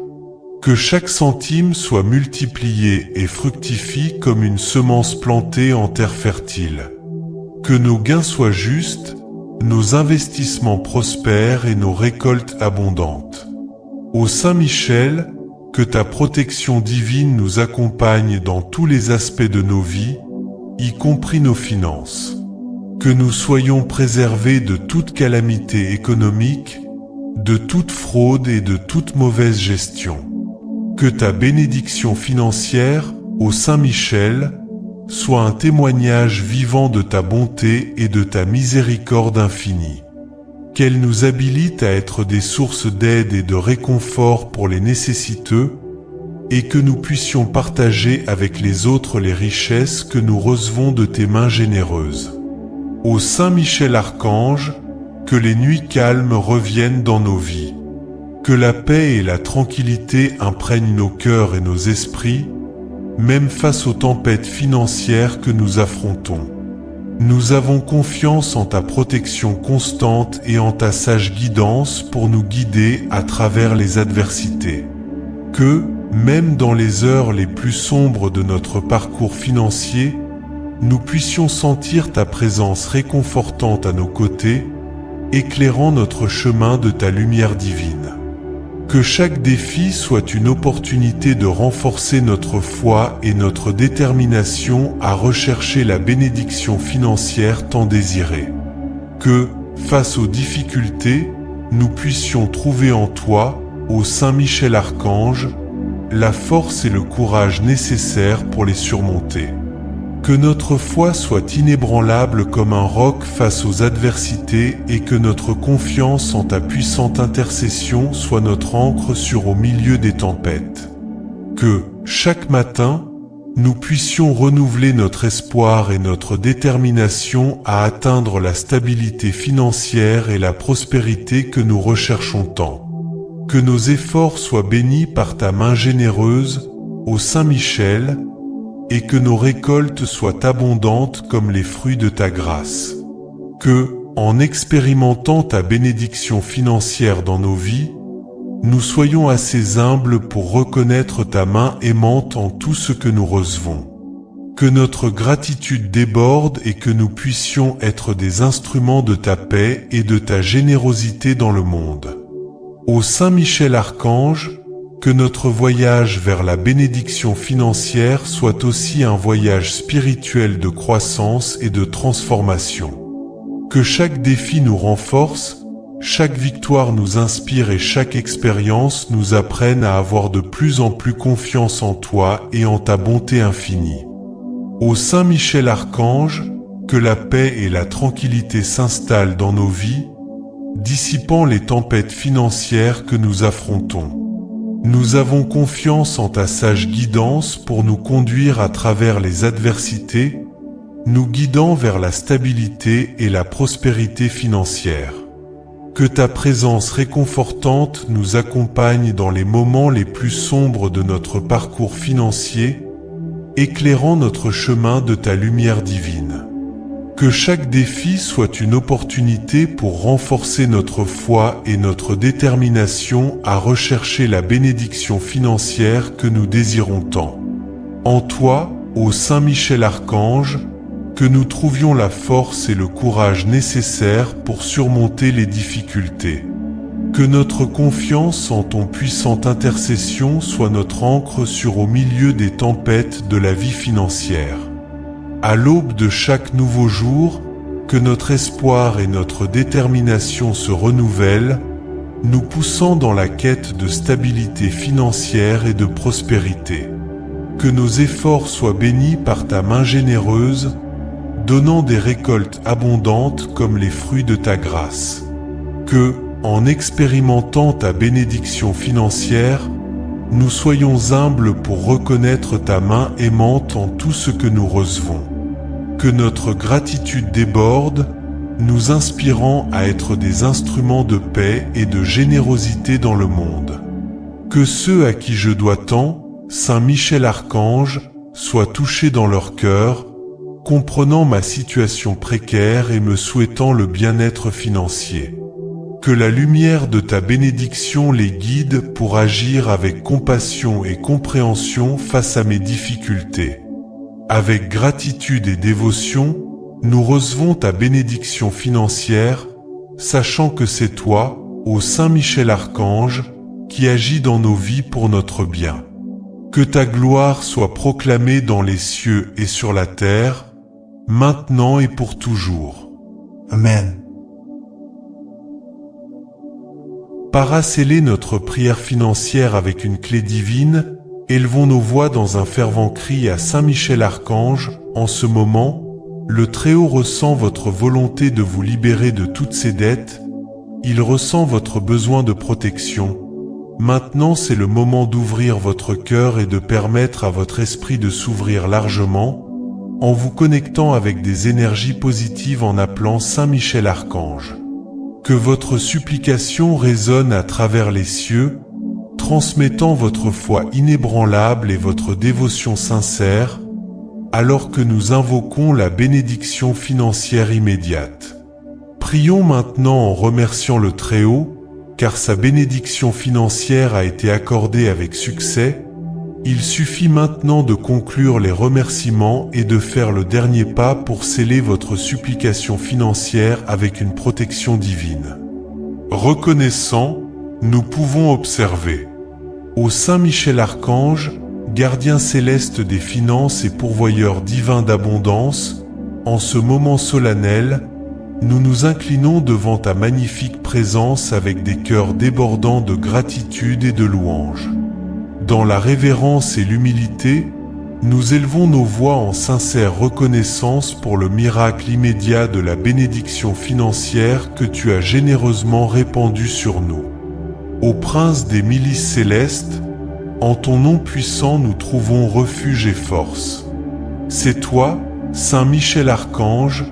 Que chaque centime soit multiplié et fructifie comme une semence plantée en terre fertile. Que nos gains soient justes, nos investissements prospèrent et nos récoltes abondantes. Ô Saint Michel, que ta protection divine nous accompagne dans tous les aspects de nos vies, y compris nos finances. Que nous soyons préservés de toute calamité économique, de toute fraude et de toute mauvaise gestion. Que ta bénédiction financière, ô Saint Michel, soit un témoignage vivant de ta bonté et de ta miséricorde infinie. Qu'elle nous habilite à être des sources d'aide et de réconfort pour les nécessiteux, et que nous puissions partager avec les autres les richesses que nous recevons de tes mains généreuses. Ô Saint Michel Archange, que les nuits calmes reviennent dans nos vies. Que la paix et la tranquillité imprègnent nos cœurs et nos esprits, même face aux tempêtes financières que nous affrontons. Nous avons confiance en ta protection constante et en ta sage guidance pour nous guider à travers les adversités. Que, même dans les heures les plus sombres de notre parcours financier, nous puissions sentir ta présence réconfortante à nos côtés, éclairant notre chemin de ta lumière divine. Que chaque défi soit une opportunité de renforcer notre foi et notre détermination à rechercher la bénédiction financière tant désirée. Que, face aux difficultés, nous puissions trouver en toi, ô Saint Michel Archange, la force et le courage nécessaires pour les surmonter. Que notre foi soit inébranlable comme un roc face aux adversités et que notre confiance en ta puissante intercession soit notre ancre sûre au milieu des tempêtes. Que, chaque matin, nous puissions renouveler notre espoir et notre détermination à atteindre la stabilité financière et la prospérité que nous recherchons tant. Que nos efforts soient bénis par ta main généreuse, ô Saint Michel, et que nos récoltes soient abondantes comme les fruits de ta grâce. Que, en expérimentant ta bénédiction financière dans nos vies, nous soyons assez humbles pour reconnaître ta main aimante en tout ce que nous recevons. Que notre gratitude déborde et que nous puissions être des instruments de ta paix et de ta générosité dans le monde. Ô Saint Michel Archange, que notre voyage vers la bénédiction financière soit aussi un voyage spirituel de croissance et de transformation. Que chaque défi nous renforce, chaque victoire nous inspire et chaque expérience nous apprenne à avoir de plus en plus confiance en toi et en ta bonté infinie. Ô Saint Michel Archange, que la paix et la tranquillité s'installent dans nos vies, dissipant les tempêtes financières que nous affrontons. Nous avons confiance en ta sage guidance pour nous conduire à travers les adversités, nous guidant vers la stabilité et la prospérité financière. Que ta présence réconfortante nous accompagne dans les moments les plus sombres de notre parcours financier, éclairant notre chemin de ta lumière divine. Que chaque défi soit une opportunité pour renforcer notre foi et notre détermination à rechercher la bénédiction financière que nous désirons tant. En toi, ô Saint Michel Archange, que nous trouvions la force et le courage nécessaires pour surmonter les difficultés. Que notre confiance en ton puissante intercession soit notre ancre sûre au milieu des tempêtes de la vie financière. À l'aube de chaque nouveau jour, que notre espoir et notre détermination se renouvellent, nous poussant dans la quête de stabilité financière et de prospérité. Que nos efforts soient bénis par ta main généreuse, donnant des récoltes abondantes comme les fruits de ta grâce. Que, en expérimentant ta bénédiction financière, nous soyons humbles pour reconnaître ta main aimante en tout ce que nous recevons. Que notre gratitude déborde, nous inspirant à être des instruments de paix et de générosité dans le monde. Que ceux à qui je dois tant, Saint Michel Archange, soient touchés dans leur cœur, comprenant ma situation précaire et me souhaitant le bien-être financier. Que la lumière de ta bénédiction les guide pour agir avec compassion et compréhension face à mes difficultés. Avec gratitude et dévotion, nous recevons ta bénédiction financière, sachant que c'est toi, ô Saint Michel Archange, qui agis dans nos vies pour notre bien. Que ta gloire soit proclamée dans les cieux et sur la terre, maintenant et pour toujours. Amen. Paracéler notre prière financière avec une clé divine, élevons nos voix dans un fervent cri à Saint Michel Archange. En ce moment, le Très-Haut ressent votre volonté de vous libérer de toutes ces dettes, il ressent votre besoin de protection. Maintenant c'est le moment d'ouvrir votre cœur et de permettre à votre esprit de s'ouvrir largement, en vous connectant avec des énergies positives en appelant Saint Michel Archange. Que votre supplication résonne à travers les cieux, transmettant votre foi inébranlable et votre dévotion sincère, alors que nous invoquons la bénédiction financière immédiate. Prions maintenant en remerciant le Très-Haut, car sa bénédiction financière a été accordée avec succès. Il suffit maintenant de conclure les remerciements et de faire le dernier pas pour sceller votre supplication financière avec une protection divine. Reconnaissant, nous pouvons observer. Ô Saint Michel Archange, gardien céleste des finances et pourvoyeur divin d'abondance, en ce moment solennel, nous nous inclinons devant ta magnifique présence avec des cœurs débordants de gratitude et de louange. Dans la révérence et l'humilité, nous élevons nos voix en sincère reconnaissance pour le miracle immédiat de la bénédiction financière que tu as généreusement répandue sur nous. Ô Prince des milices célestes, en ton nom puissant nous trouvons refuge et force. C'est toi, Saint Michel Archange,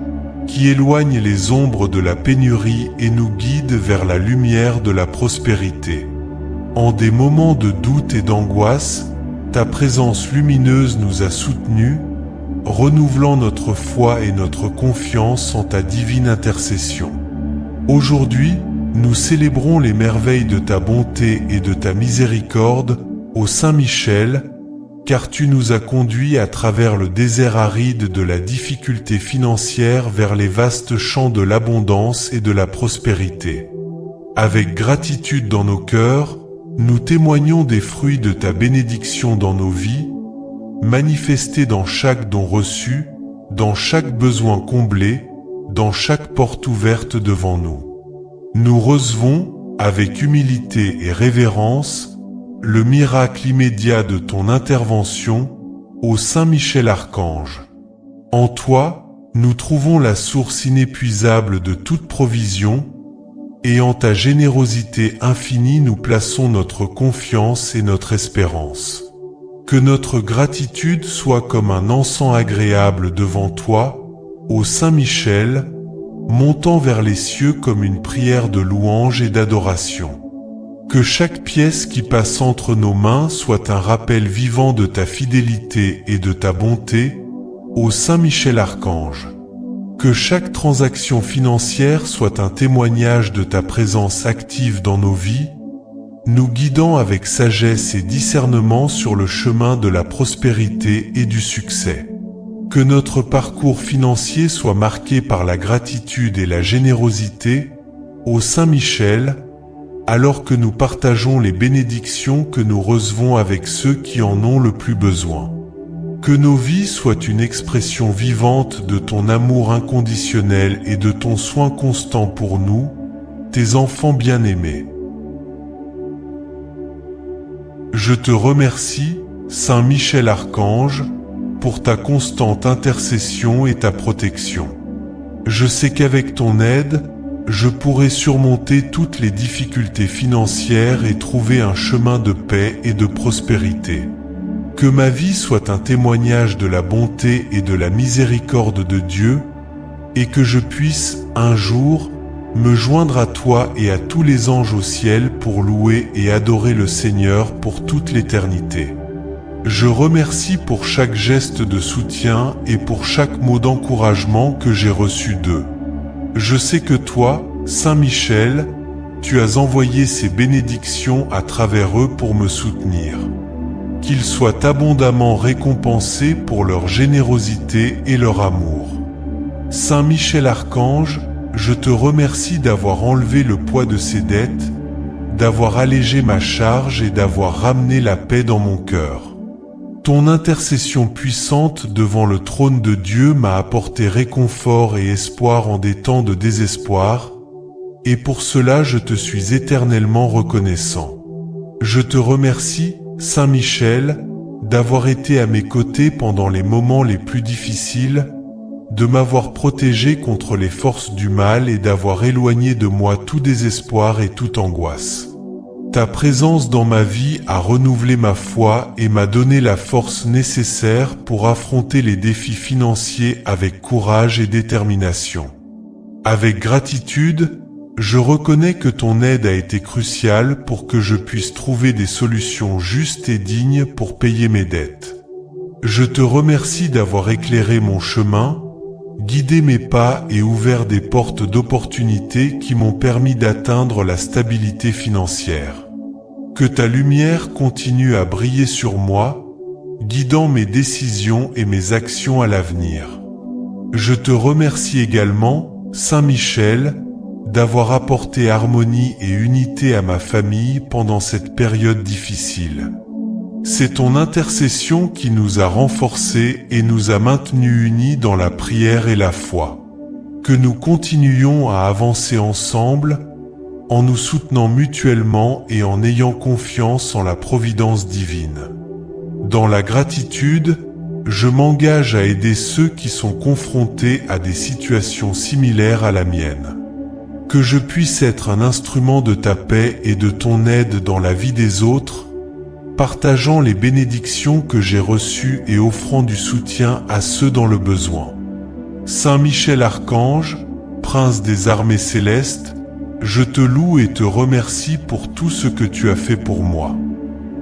qui éloigne les ombres de la pénurie et nous guide vers la lumière de la prospérité. En des moments de doute et d'angoisse, ta présence lumineuse nous a soutenus, renouvelant notre foi et notre confiance en ta divine intercession. Aujourd'hui, nous célébrons les merveilles de ta bonté et de ta miséricorde, ô Saint Michel, car tu nous as conduits à travers le désert aride de la difficulté financière vers les vastes champs de l'abondance et de la prospérité. Avec gratitude dans nos cœurs, nous témoignons des fruits de ta bénédiction dans nos vies, manifestés dans chaque don reçu, dans chaque besoin comblé, dans chaque porte ouverte devant nous. Nous recevons, avec humilité et révérence, le miracle immédiat de ton intervention, ô Saint Michel Archange. En toi, nous trouvons la source inépuisable de toute provision, et en ta générosité infinie nous plaçons notre confiance et notre espérance. Que notre gratitude soit comme un encens agréable devant toi, ô Saint Michel, montant vers les cieux comme une prière de louange et d'adoration. Que chaque pièce qui passe entre nos mains soit un rappel vivant de ta fidélité et de ta bonté, ô Saint Michel Archange. Que chaque transaction financière soit un témoignage de ta présence active dans nos vies, nous guidant avec sagesse et discernement sur le chemin de la prospérité et du succès. Que notre parcours financier soit marqué par la gratitude et la générosité, ô Saint Michel, alors que nous partageons les bénédictions que nous recevons avec ceux qui en ont le plus besoin. Que nos vies soient une expression vivante de ton amour inconditionnel et de ton soin constant pour nous, tes enfants bien-aimés. Je te remercie, Saint Michel Archange, pour ta constante intercession et ta protection. Je sais qu'avec ton aide, je pourrai surmonter toutes les difficultés financières et trouver un chemin de paix et de prospérité. Que ma vie soit un témoignage de la bonté et de la miséricorde de Dieu, et que je puisse, un jour, me joindre à toi et à tous les anges au ciel pour louer et adorer le Seigneur pour toute l'éternité. Je remercie pour chaque geste de soutien et pour chaque mot d'encouragement que j'ai reçu d'eux. Je sais que toi, Saint Michel, tu as envoyé ces bénédictions à travers eux pour me soutenir. Qu'ils soient abondamment récompensés pour leur générosité et leur amour. Saint Michel Archange, je te remercie d'avoir enlevé le poids de ces dettes, d'avoir allégé ma charge et d'avoir ramené la paix dans mon cœur. Ton intercession puissante devant le trône de Dieu m'a apporté réconfort et espoir en des temps de désespoir, et pour cela je te suis éternellement reconnaissant. Je te remercie, Saint Michel, d'avoir été à mes côtés pendant les moments les plus difficiles, de m'avoir protégé contre les forces du mal et d'avoir éloigné de moi tout désespoir et toute angoisse. Ta présence dans ma vie a renouvelé ma foi et m'a donné la force nécessaire pour affronter les défis financiers avec courage et détermination. Avec gratitude, je reconnais que ton aide a été cruciale pour que je puisse trouver des solutions justes et dignes pour payer mes dettes. Je te remercie d'avoir éclairé mon chemin, guidé mes pas et ouvert des portes d'opportunités qui m'ont permis d'atteindre la stabilité financière. Que ta lumière continue à briller sur moi, guidant mes décisions et mes actions à l'avenir. Je te remercie également, Saint Michel, d'avoir apporté harmonie et unité à ma famille pendant cette période difficile. C'est ton intercession qui nous a renforcés et nous a maintenus unis dans la prière et la foi. Que nous continuions à avancer ensemble, en nous soutenant mutuellement et en ayant confiance en la providence divine. Dans la gratitude, je m'engage à aider ceux qui sont confrontés à des situations similaires à la mienne. Que je puisse être un instrument de ta paix et de ton aide dans la vie des autres, partageant les bénédictions que j'ai reçues et offrant du soutien à ceux dans le besoin. Saint Michel Archange, Prince des armées célestes, je te loue et te remercie pour tout ce que tu as fait pour moi.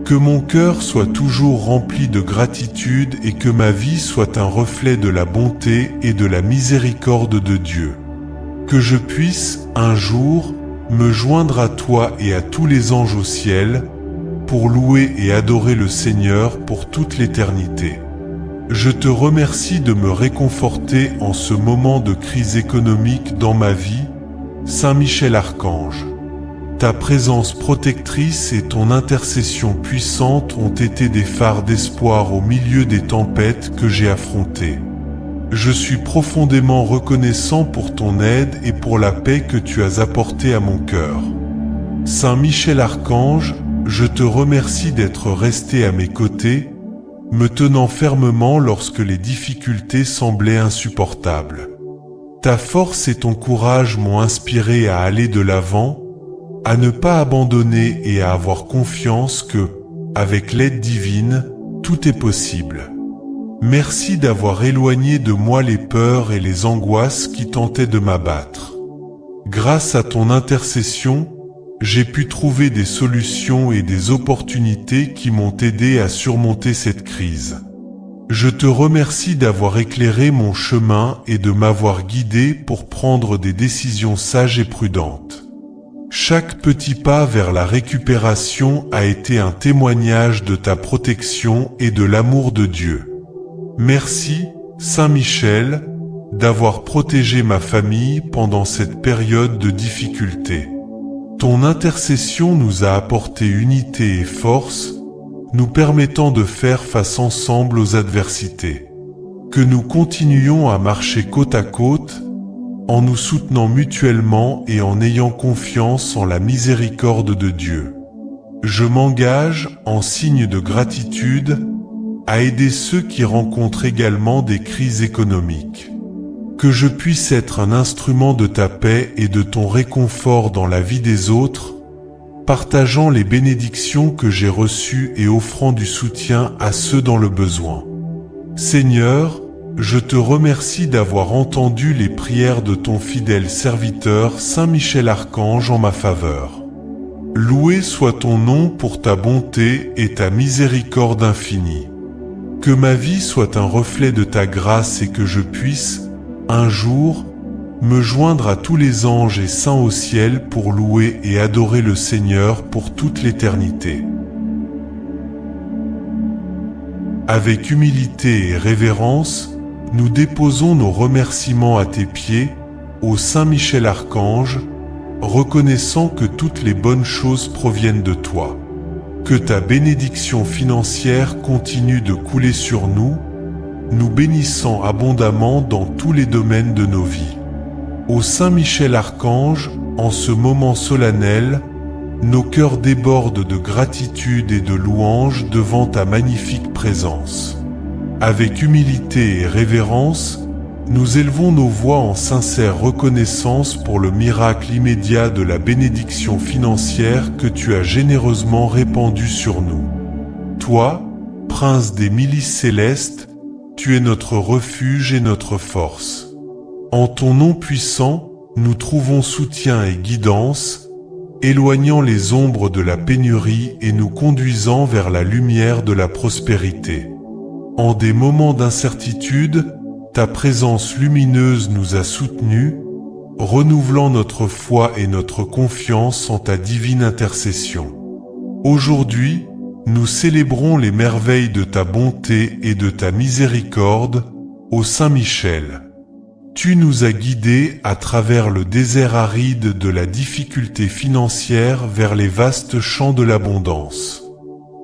Que mon cœur soit toujours rempli de gratitude et que ma vie soit un reflet de la bonté et de la miséricorde de Dieu. Que je puisse, un jour, me joindre à toi et à tous les anges au ciel, pour louer et adorer le Seigneur pour toute l'éternité. Je te remercie de me réconforter en ce moment de crise économique dans ma vie, Saint Michel Archange. Ta présence protectrice et ton intercession puissante ont été des phares d'espoir au milieu des tempêtes que j'ai affrontées. Je suis profondément reconnaissant pour ton aide et pour la paix que tu as apportée à mon cœur. Saint Michel Archange, je te remercie d'être resté à mes côtés, me tenant fermement lorsque les difficultés semblaient insupportables. Ta force et ton courage m'ont inspiré à aller de l'avant, à ne pas abandonner et à avoir confiance que, avec l'aide divine, tout est possible. Merci d'avoir éloigné de moi les peurs et les angoisses qui tentaient de m'abattre. Grâce à ton intercession, j'ai pu trouver des solutions et des opportunités qui m'ont aidé à surmonter cette crise. Je te remercie d'avoir éclairé mon chemin et de m'avoir guidé pour prendre des décisions sages et prudentes. Chaque petit pas vers la récupération a été un témoignage de ta protection et de l'amour de Dieu. Merci, Saint Michel, d'avoir protégé ma famille pendant cette période de difficulté. Ton intercession nous a apporté unité et force, nous permettant de faire face ensemble aux adversités. Que nous continuions à marcher côte à côte, en nous soutenant mutuellement et en ayant confiance en la miséricorde de Dieu. Je m'engage, en signe de gratitude, à aider ceux qui rencontrent également des crises économiques. Que je puisse être un instrument de ta paix et de ton réconfort dans la vie des autres, partageant les bénédictions que j'ai reçues et offrant du soutien à ceux dans le besoin. Seigneur, je te remercie d'avoir entendu les prières de ton fidèle serviteur Saint Michel Archange en ma faveur. Loué soit ton nom pour ta bonté et ta miséricorde infinie. Que ma vie soit un reflet de ta grâce et que je puisse, un jour, me joindre à tous les anges et saints au ciel pour louer et adorer le Seigneur pour toute l'éternité. Avec humilité et révérence, nous déposons nos remerciements à tes pieds, ô Saint Michel Archange, reconnaissant que toutes les bonnes choses proviennent de toi. Que ta bénédiction financière continue de couler sur nous, nous bénissant abondamment dans tous les domaines de nos vies. Ô Saint Michel Archange, en ce moment solennel, nos cœurs débordent de gratitude et de louange devant ta magnifique présence. Avec humilité et révérence, nous élevons nos voix en sincère reconnaissance pour le miracle immédiat de la bénédiction financière que tu as généreusement répandue sur nous. Toi, Prince des milices célestes, tu es notre refuge et notre force. En ton nom puissant, nous trouvons soutien et guidance, éloignant les ombres de la pénurie et nous conduisant vers la lumière de la prospérité. En des moments d'incertitude, ta présence lumineuse nous a soutenus, renouvelant notre foi et notre confiance en ta divine intercession. Aujourd'hui, nous célébrons les merveilles de ta bonté et de ta miséricorde, ô Saint Michel. Tu nous as guidés à travers le désert aride de la difficulté financière vers les vastes champs de l'abondance.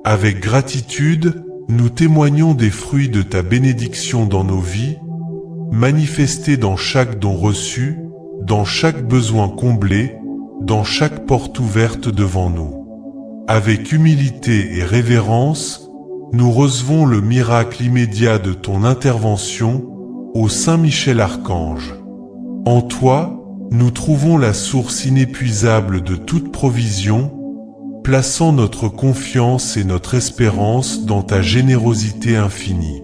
Avec gratitude, nous témoignons des fruits de ta bénédiction dans nos vies, manifestés dans chaque don reçu, dans chaque besoin comblé, dans chaque porte ouverte devant nous. Avec humilité et révérence, nous recevons le miracle immédiat de ton intervention, ô Saint Michel Archange. En toi, nous trouvons la source inépuisable de toute provision, plaçant notre confiance et notre espérance dans ta générosité infinie.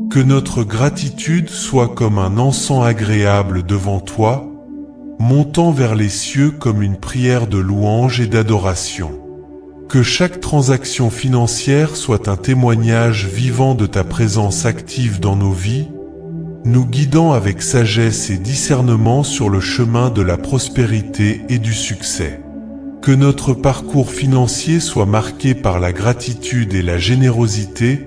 Que notre gratitude soit comme un encens agréable devant toi, montant vers les cieux comme une prière de louange et d'adoration. Que chaque transaction financière soit un témoignage vivant de ta présence active dans nos vies, nous guidant avec sagesse et discernement sur le chemin de la prospérité et du succès. Que notre parcours financier soit marqué par la gratitude et la générosité,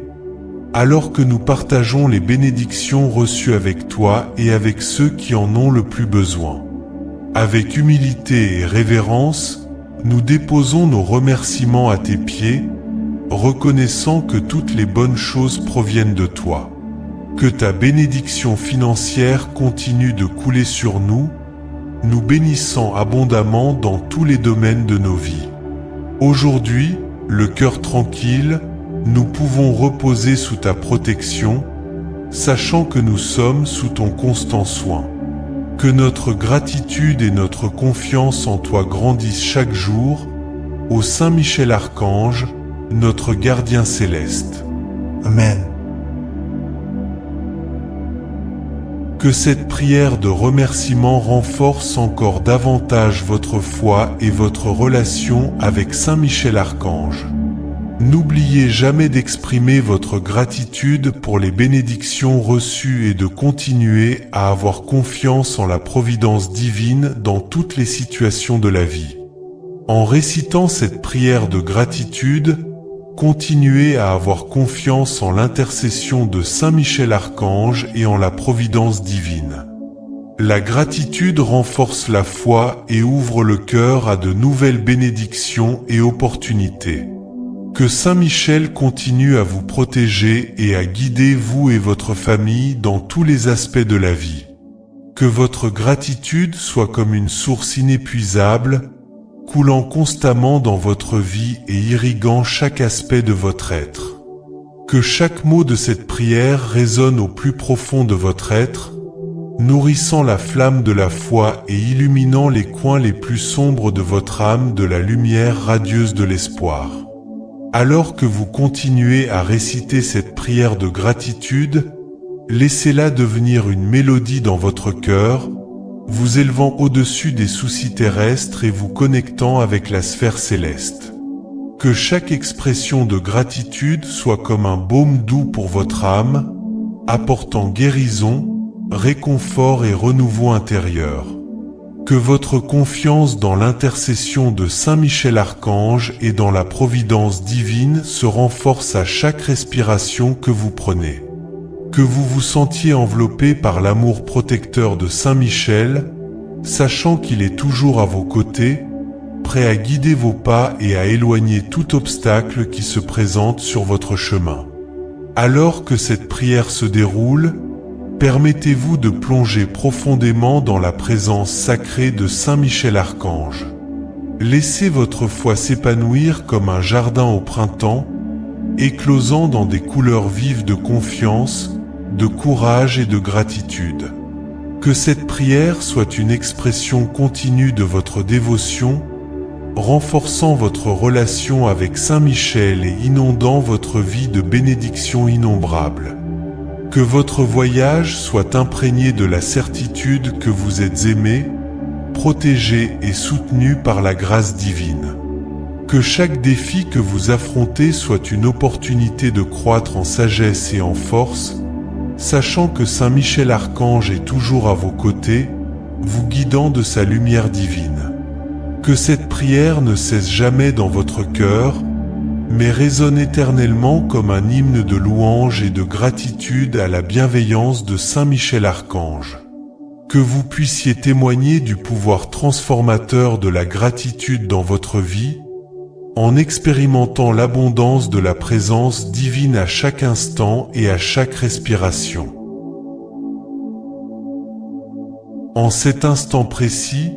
alors que nous partageons les bénédictions reçues avec toi et avec ceux qui en ont le plus besoin. Avec humilité et révérence, nous déposons nos remerciements à tes pieds, reconnaissant que toutes les bonnes choses proviennent de toi. Que ta bénédiction financière continue de couler sur nous, nous bénissant abondamment dans tous les domaines de nos vies. Aujourd'hui, le cœur tranquille, nous pouvons reposer sous ta protection, sachant que nous sommes sous ton constant soin. Que notre gratitude et notre confiance en toi grandissent chaque jour, ô Saint Michel Archange, notre gardien céleste. Amen. Que cette prière de remerciement renforce encore davantage votre foi et votre relation avec Saint Michel Archange. N'oubliez jamais d'exprimer votre gratitude pour les bénédictions reçues et de continuer à avoir confiance en la providence divine dans toutes les situations de la vie. En récitant cette prière de gratitude, continuez à avoir confiance en l'intercession de Saint Michel Archange et en la providence divine. La gratitude renforce la foi et ouvre le cœur à de nouvelles bénédictions et opportunités. Que Saint Michel continue à vous protéger et à guider vous et votre famille dans tous les aspects de la vie. Que votre gratitude soit comme une source inépuisable, coulant constamment dans votre vie et irriguant chaque aspect de votre être. Que chaque mot de cette prière résonne au plus profond de votre être, nourrissant la flamme de la foi et illuminant les coins les plus sombres de votre âme de la lumière radieuse de l'espoir. Alors que vous continuez à réciter cette prière de gratitude, laissez-la devenir une mélodie dans votre cœur, vous élevant au-dessus des soucis terrestres et vous connectant avec la sphère céleste. Que chaque expression de gratitude soit comme un baume doux pour votre âme, apportant guérison, réconfort et renouveau intérieur. Que votre confiance dans l'intercession de Saint Michel Archange et dans la providence divine se renforce à chaque respiration que vous prenez. Que vous vous sentiez enveloppé par l'amour protecteur de Saint Michel, sachant qu'il est toujours à vos côtés, prêt à guider vos pas et à éloigner tout obstacle qui se présente sur votre chemin. Alors que cette prière se déroule, permettez-vous de plonger profondément dans la présence sacrée de Saint Michel Archange. Laissez votre foi s'épanouir comme un jardin au printemps, éclosant dans des couleurs vives de confiance, de courage et de gratitude. Que cette prière soit une expression continue de votre dévotion, renforçant votre relation avec Saint Michel et inondant votre vie de bénédictions innombrables. Que votre voyage soit imprégné de la certitude que vous êtes aimé, protégé et soutenu par la grâce divine. Que chaque défi que vous affrontez soit une opportunité de croître en sagesse et en force, sachant que Saint Michel Archange est toujours à vos côtés, vous guidant de sa lumière divine. Que cette prière ne cesse jamais dans votre cœur, mais résonne éternellement comme un hymne de louange et de gratitude à la bienveillance de Saint Michel Archange. Que vous puissiez témoigner du pouvoir transformateur de la gratitude dans votre vie, en expérimentant l'abondance de la présence divine à chaque instant et à chaque respiration. En cet instant précis,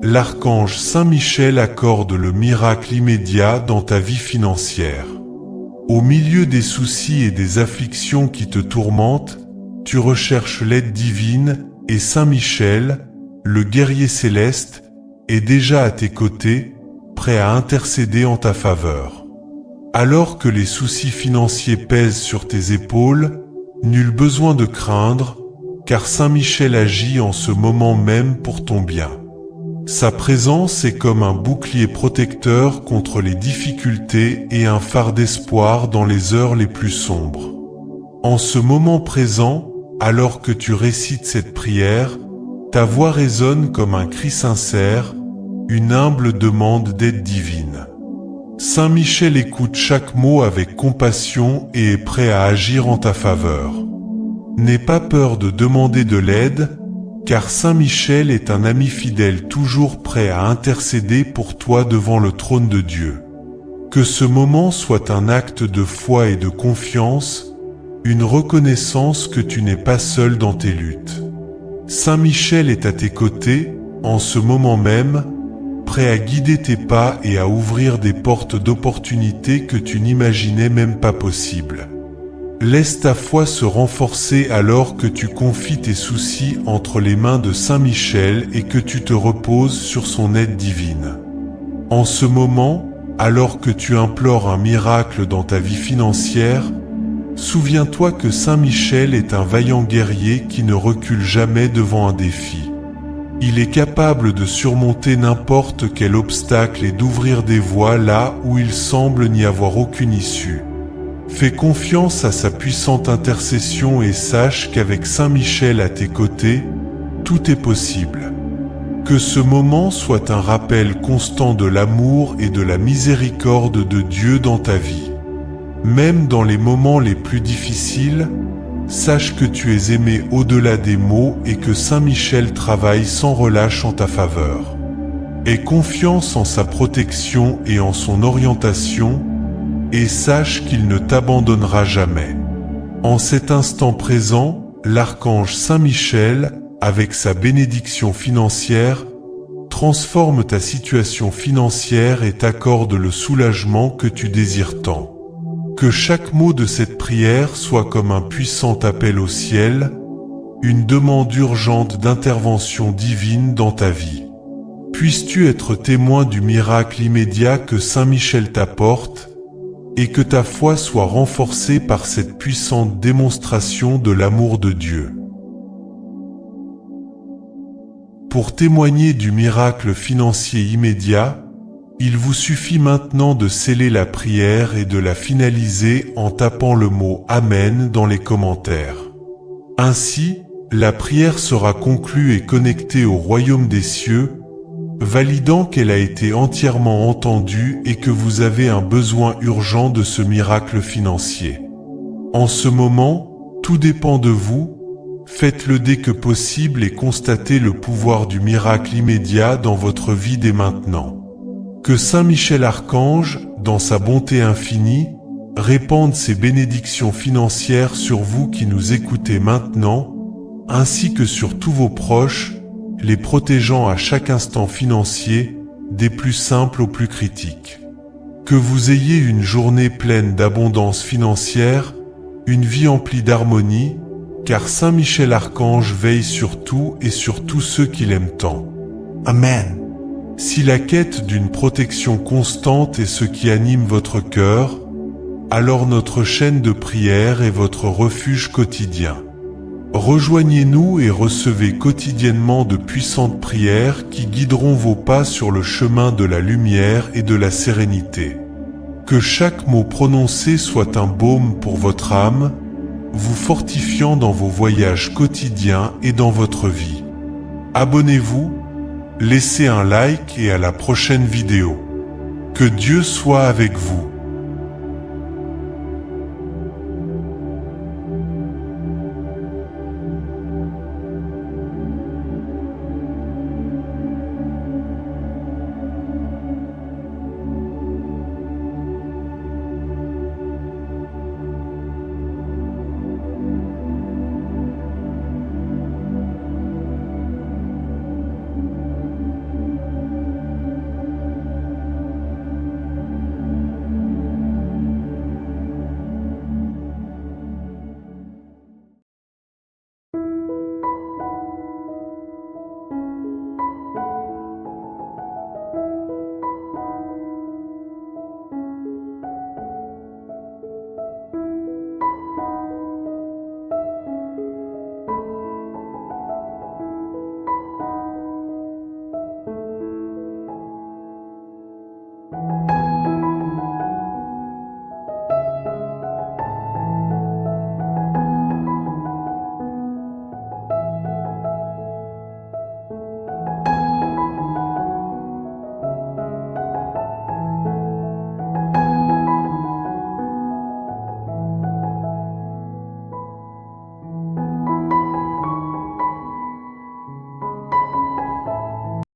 l'archange Saint Michel accorde le miracle immédiat dans ta vie financière. Au milieu des soucis et des afflictions qui te tourmentent, tu recherches l'aide divine et Saint Michel, le guerrier céleste, est déjà à tes côtés, prêt à intercéder en ta faveur. Alors que les soucis financiers pèsent sur tes épaules, nul besoin de craindre, car Saint Michel agit en ce moment même pour ton bien. Sa présence est comme un bouclier protecteur contre les difficultés et un phare d'espoir dans les heures les plus sombres. En ce moment présent, alors que tu récites cette prière, ta voix résonne comme un cri sincère, une humble demande d'aide divine. Saint Michel écoute chaque mot avec compassion et est prêt à agir en ta faveur. N'aie pas peur de demander de l'aide, car Saint Michel est un ami fidèle toujours prêt à intercéder pour toi devant le trône de Dieu. Que ce moment soit un acte de foi et de confiance, une reconnaissance que tu n'es pas seul dans tes luttes. Saint Michel est à tes côtés, en ce moment même, prêt à guider tes pas et à ouvrir des portes d'opportunités que tu n'imaginais même pas possibles. Laisse ta foi se renforcer alors que tu confies tes soucis entre les mains de Saint Michel et que tu te reposes sur son aide divine. En ce moment, alors que tu implores un miracle dans ta vie financière, souviens-toi que Saint Michel est un vaillant guerrier qui ne recule jamais devant un défi. Il est capable de surmonter n'importe quel obstacle et d'ouvrir des voies là où il semble n'y avoir aucune issue. Fais confiance à sa puissante intercession et sache qu'avec Saint Michel à tes côtés, tout est possible. Que ce moment soit un rappel constant de l'amour et de la miséricorde de Dieu dans ta vie. Même dans les moments les plus difficiles, sache que tu es aimé au-delà des mots et que Saint Michel travaille sans relâche en ta faveur. Aie confiance en sa protection et en son orientation, et sache qu'il ne t'abandonnera jamais. En cet instant présent, l'archange Saint Michel, avec sa bénédiction financière, transforme ta situation financière et t'accorde le soulagement que tu désires tant. Que chaque mot de cette prière soit comme un puissant appel au ciel, une demande urgente d'intervention divine dans ta vie. Puisses-tu être témoin du miracle immédiat que Saint Michel t'apporte, et que ta foi soit renforcée par cette puissante démonstration de l'amour de Dieu. Pour témoigner du miracle financier immédiat, il vous suffit maintenant de sceller la prière et de la finaliser en tapant le mot « Amen » dans les commentaires. Ainsi, la prière sera conclue et connectée au royaume des cieux, validant qu'elle a été entièrement entendue et que vous avez un besoin urgent de ce miracle financier. En ce moment, tout dépend de vous, faites-le dès que possible et constatez le pouvoir du miracle immédiat dans votre vie dès maintenant. Que Saint Michel Archange, dans sa bonté infinie, répande ses bénédictions financières sur vous qui nous écoutez maintenant, ainsi que sur tous vos proches, les protégeant à chaque instant financier, des plus simples aux plus critiques. Que vous ayez une journée pleine d'abondance financière, une vie emplie d'harmonie, car Saint Michel Archange veille sur tout et sur tous ceux qu'il aime tant. Amen. Si la quête d'une protection constante est ce qui anime votre cœur, alors notre chaîne de prière est votre refuge quotidien. Rejoignez-nous et recevez quotidiennement de puissantes prières qui guideront vos pas sur le chemin de la lumière et de la sérénité. Que chaque mot prononcé soit un baume pour votre âme, vous fortifiant dans vos voyages quotidiens et dans votre vie. Abonnez-vous, laissez un like et à la prochaine vidéo. Que Dieu soit avec vous.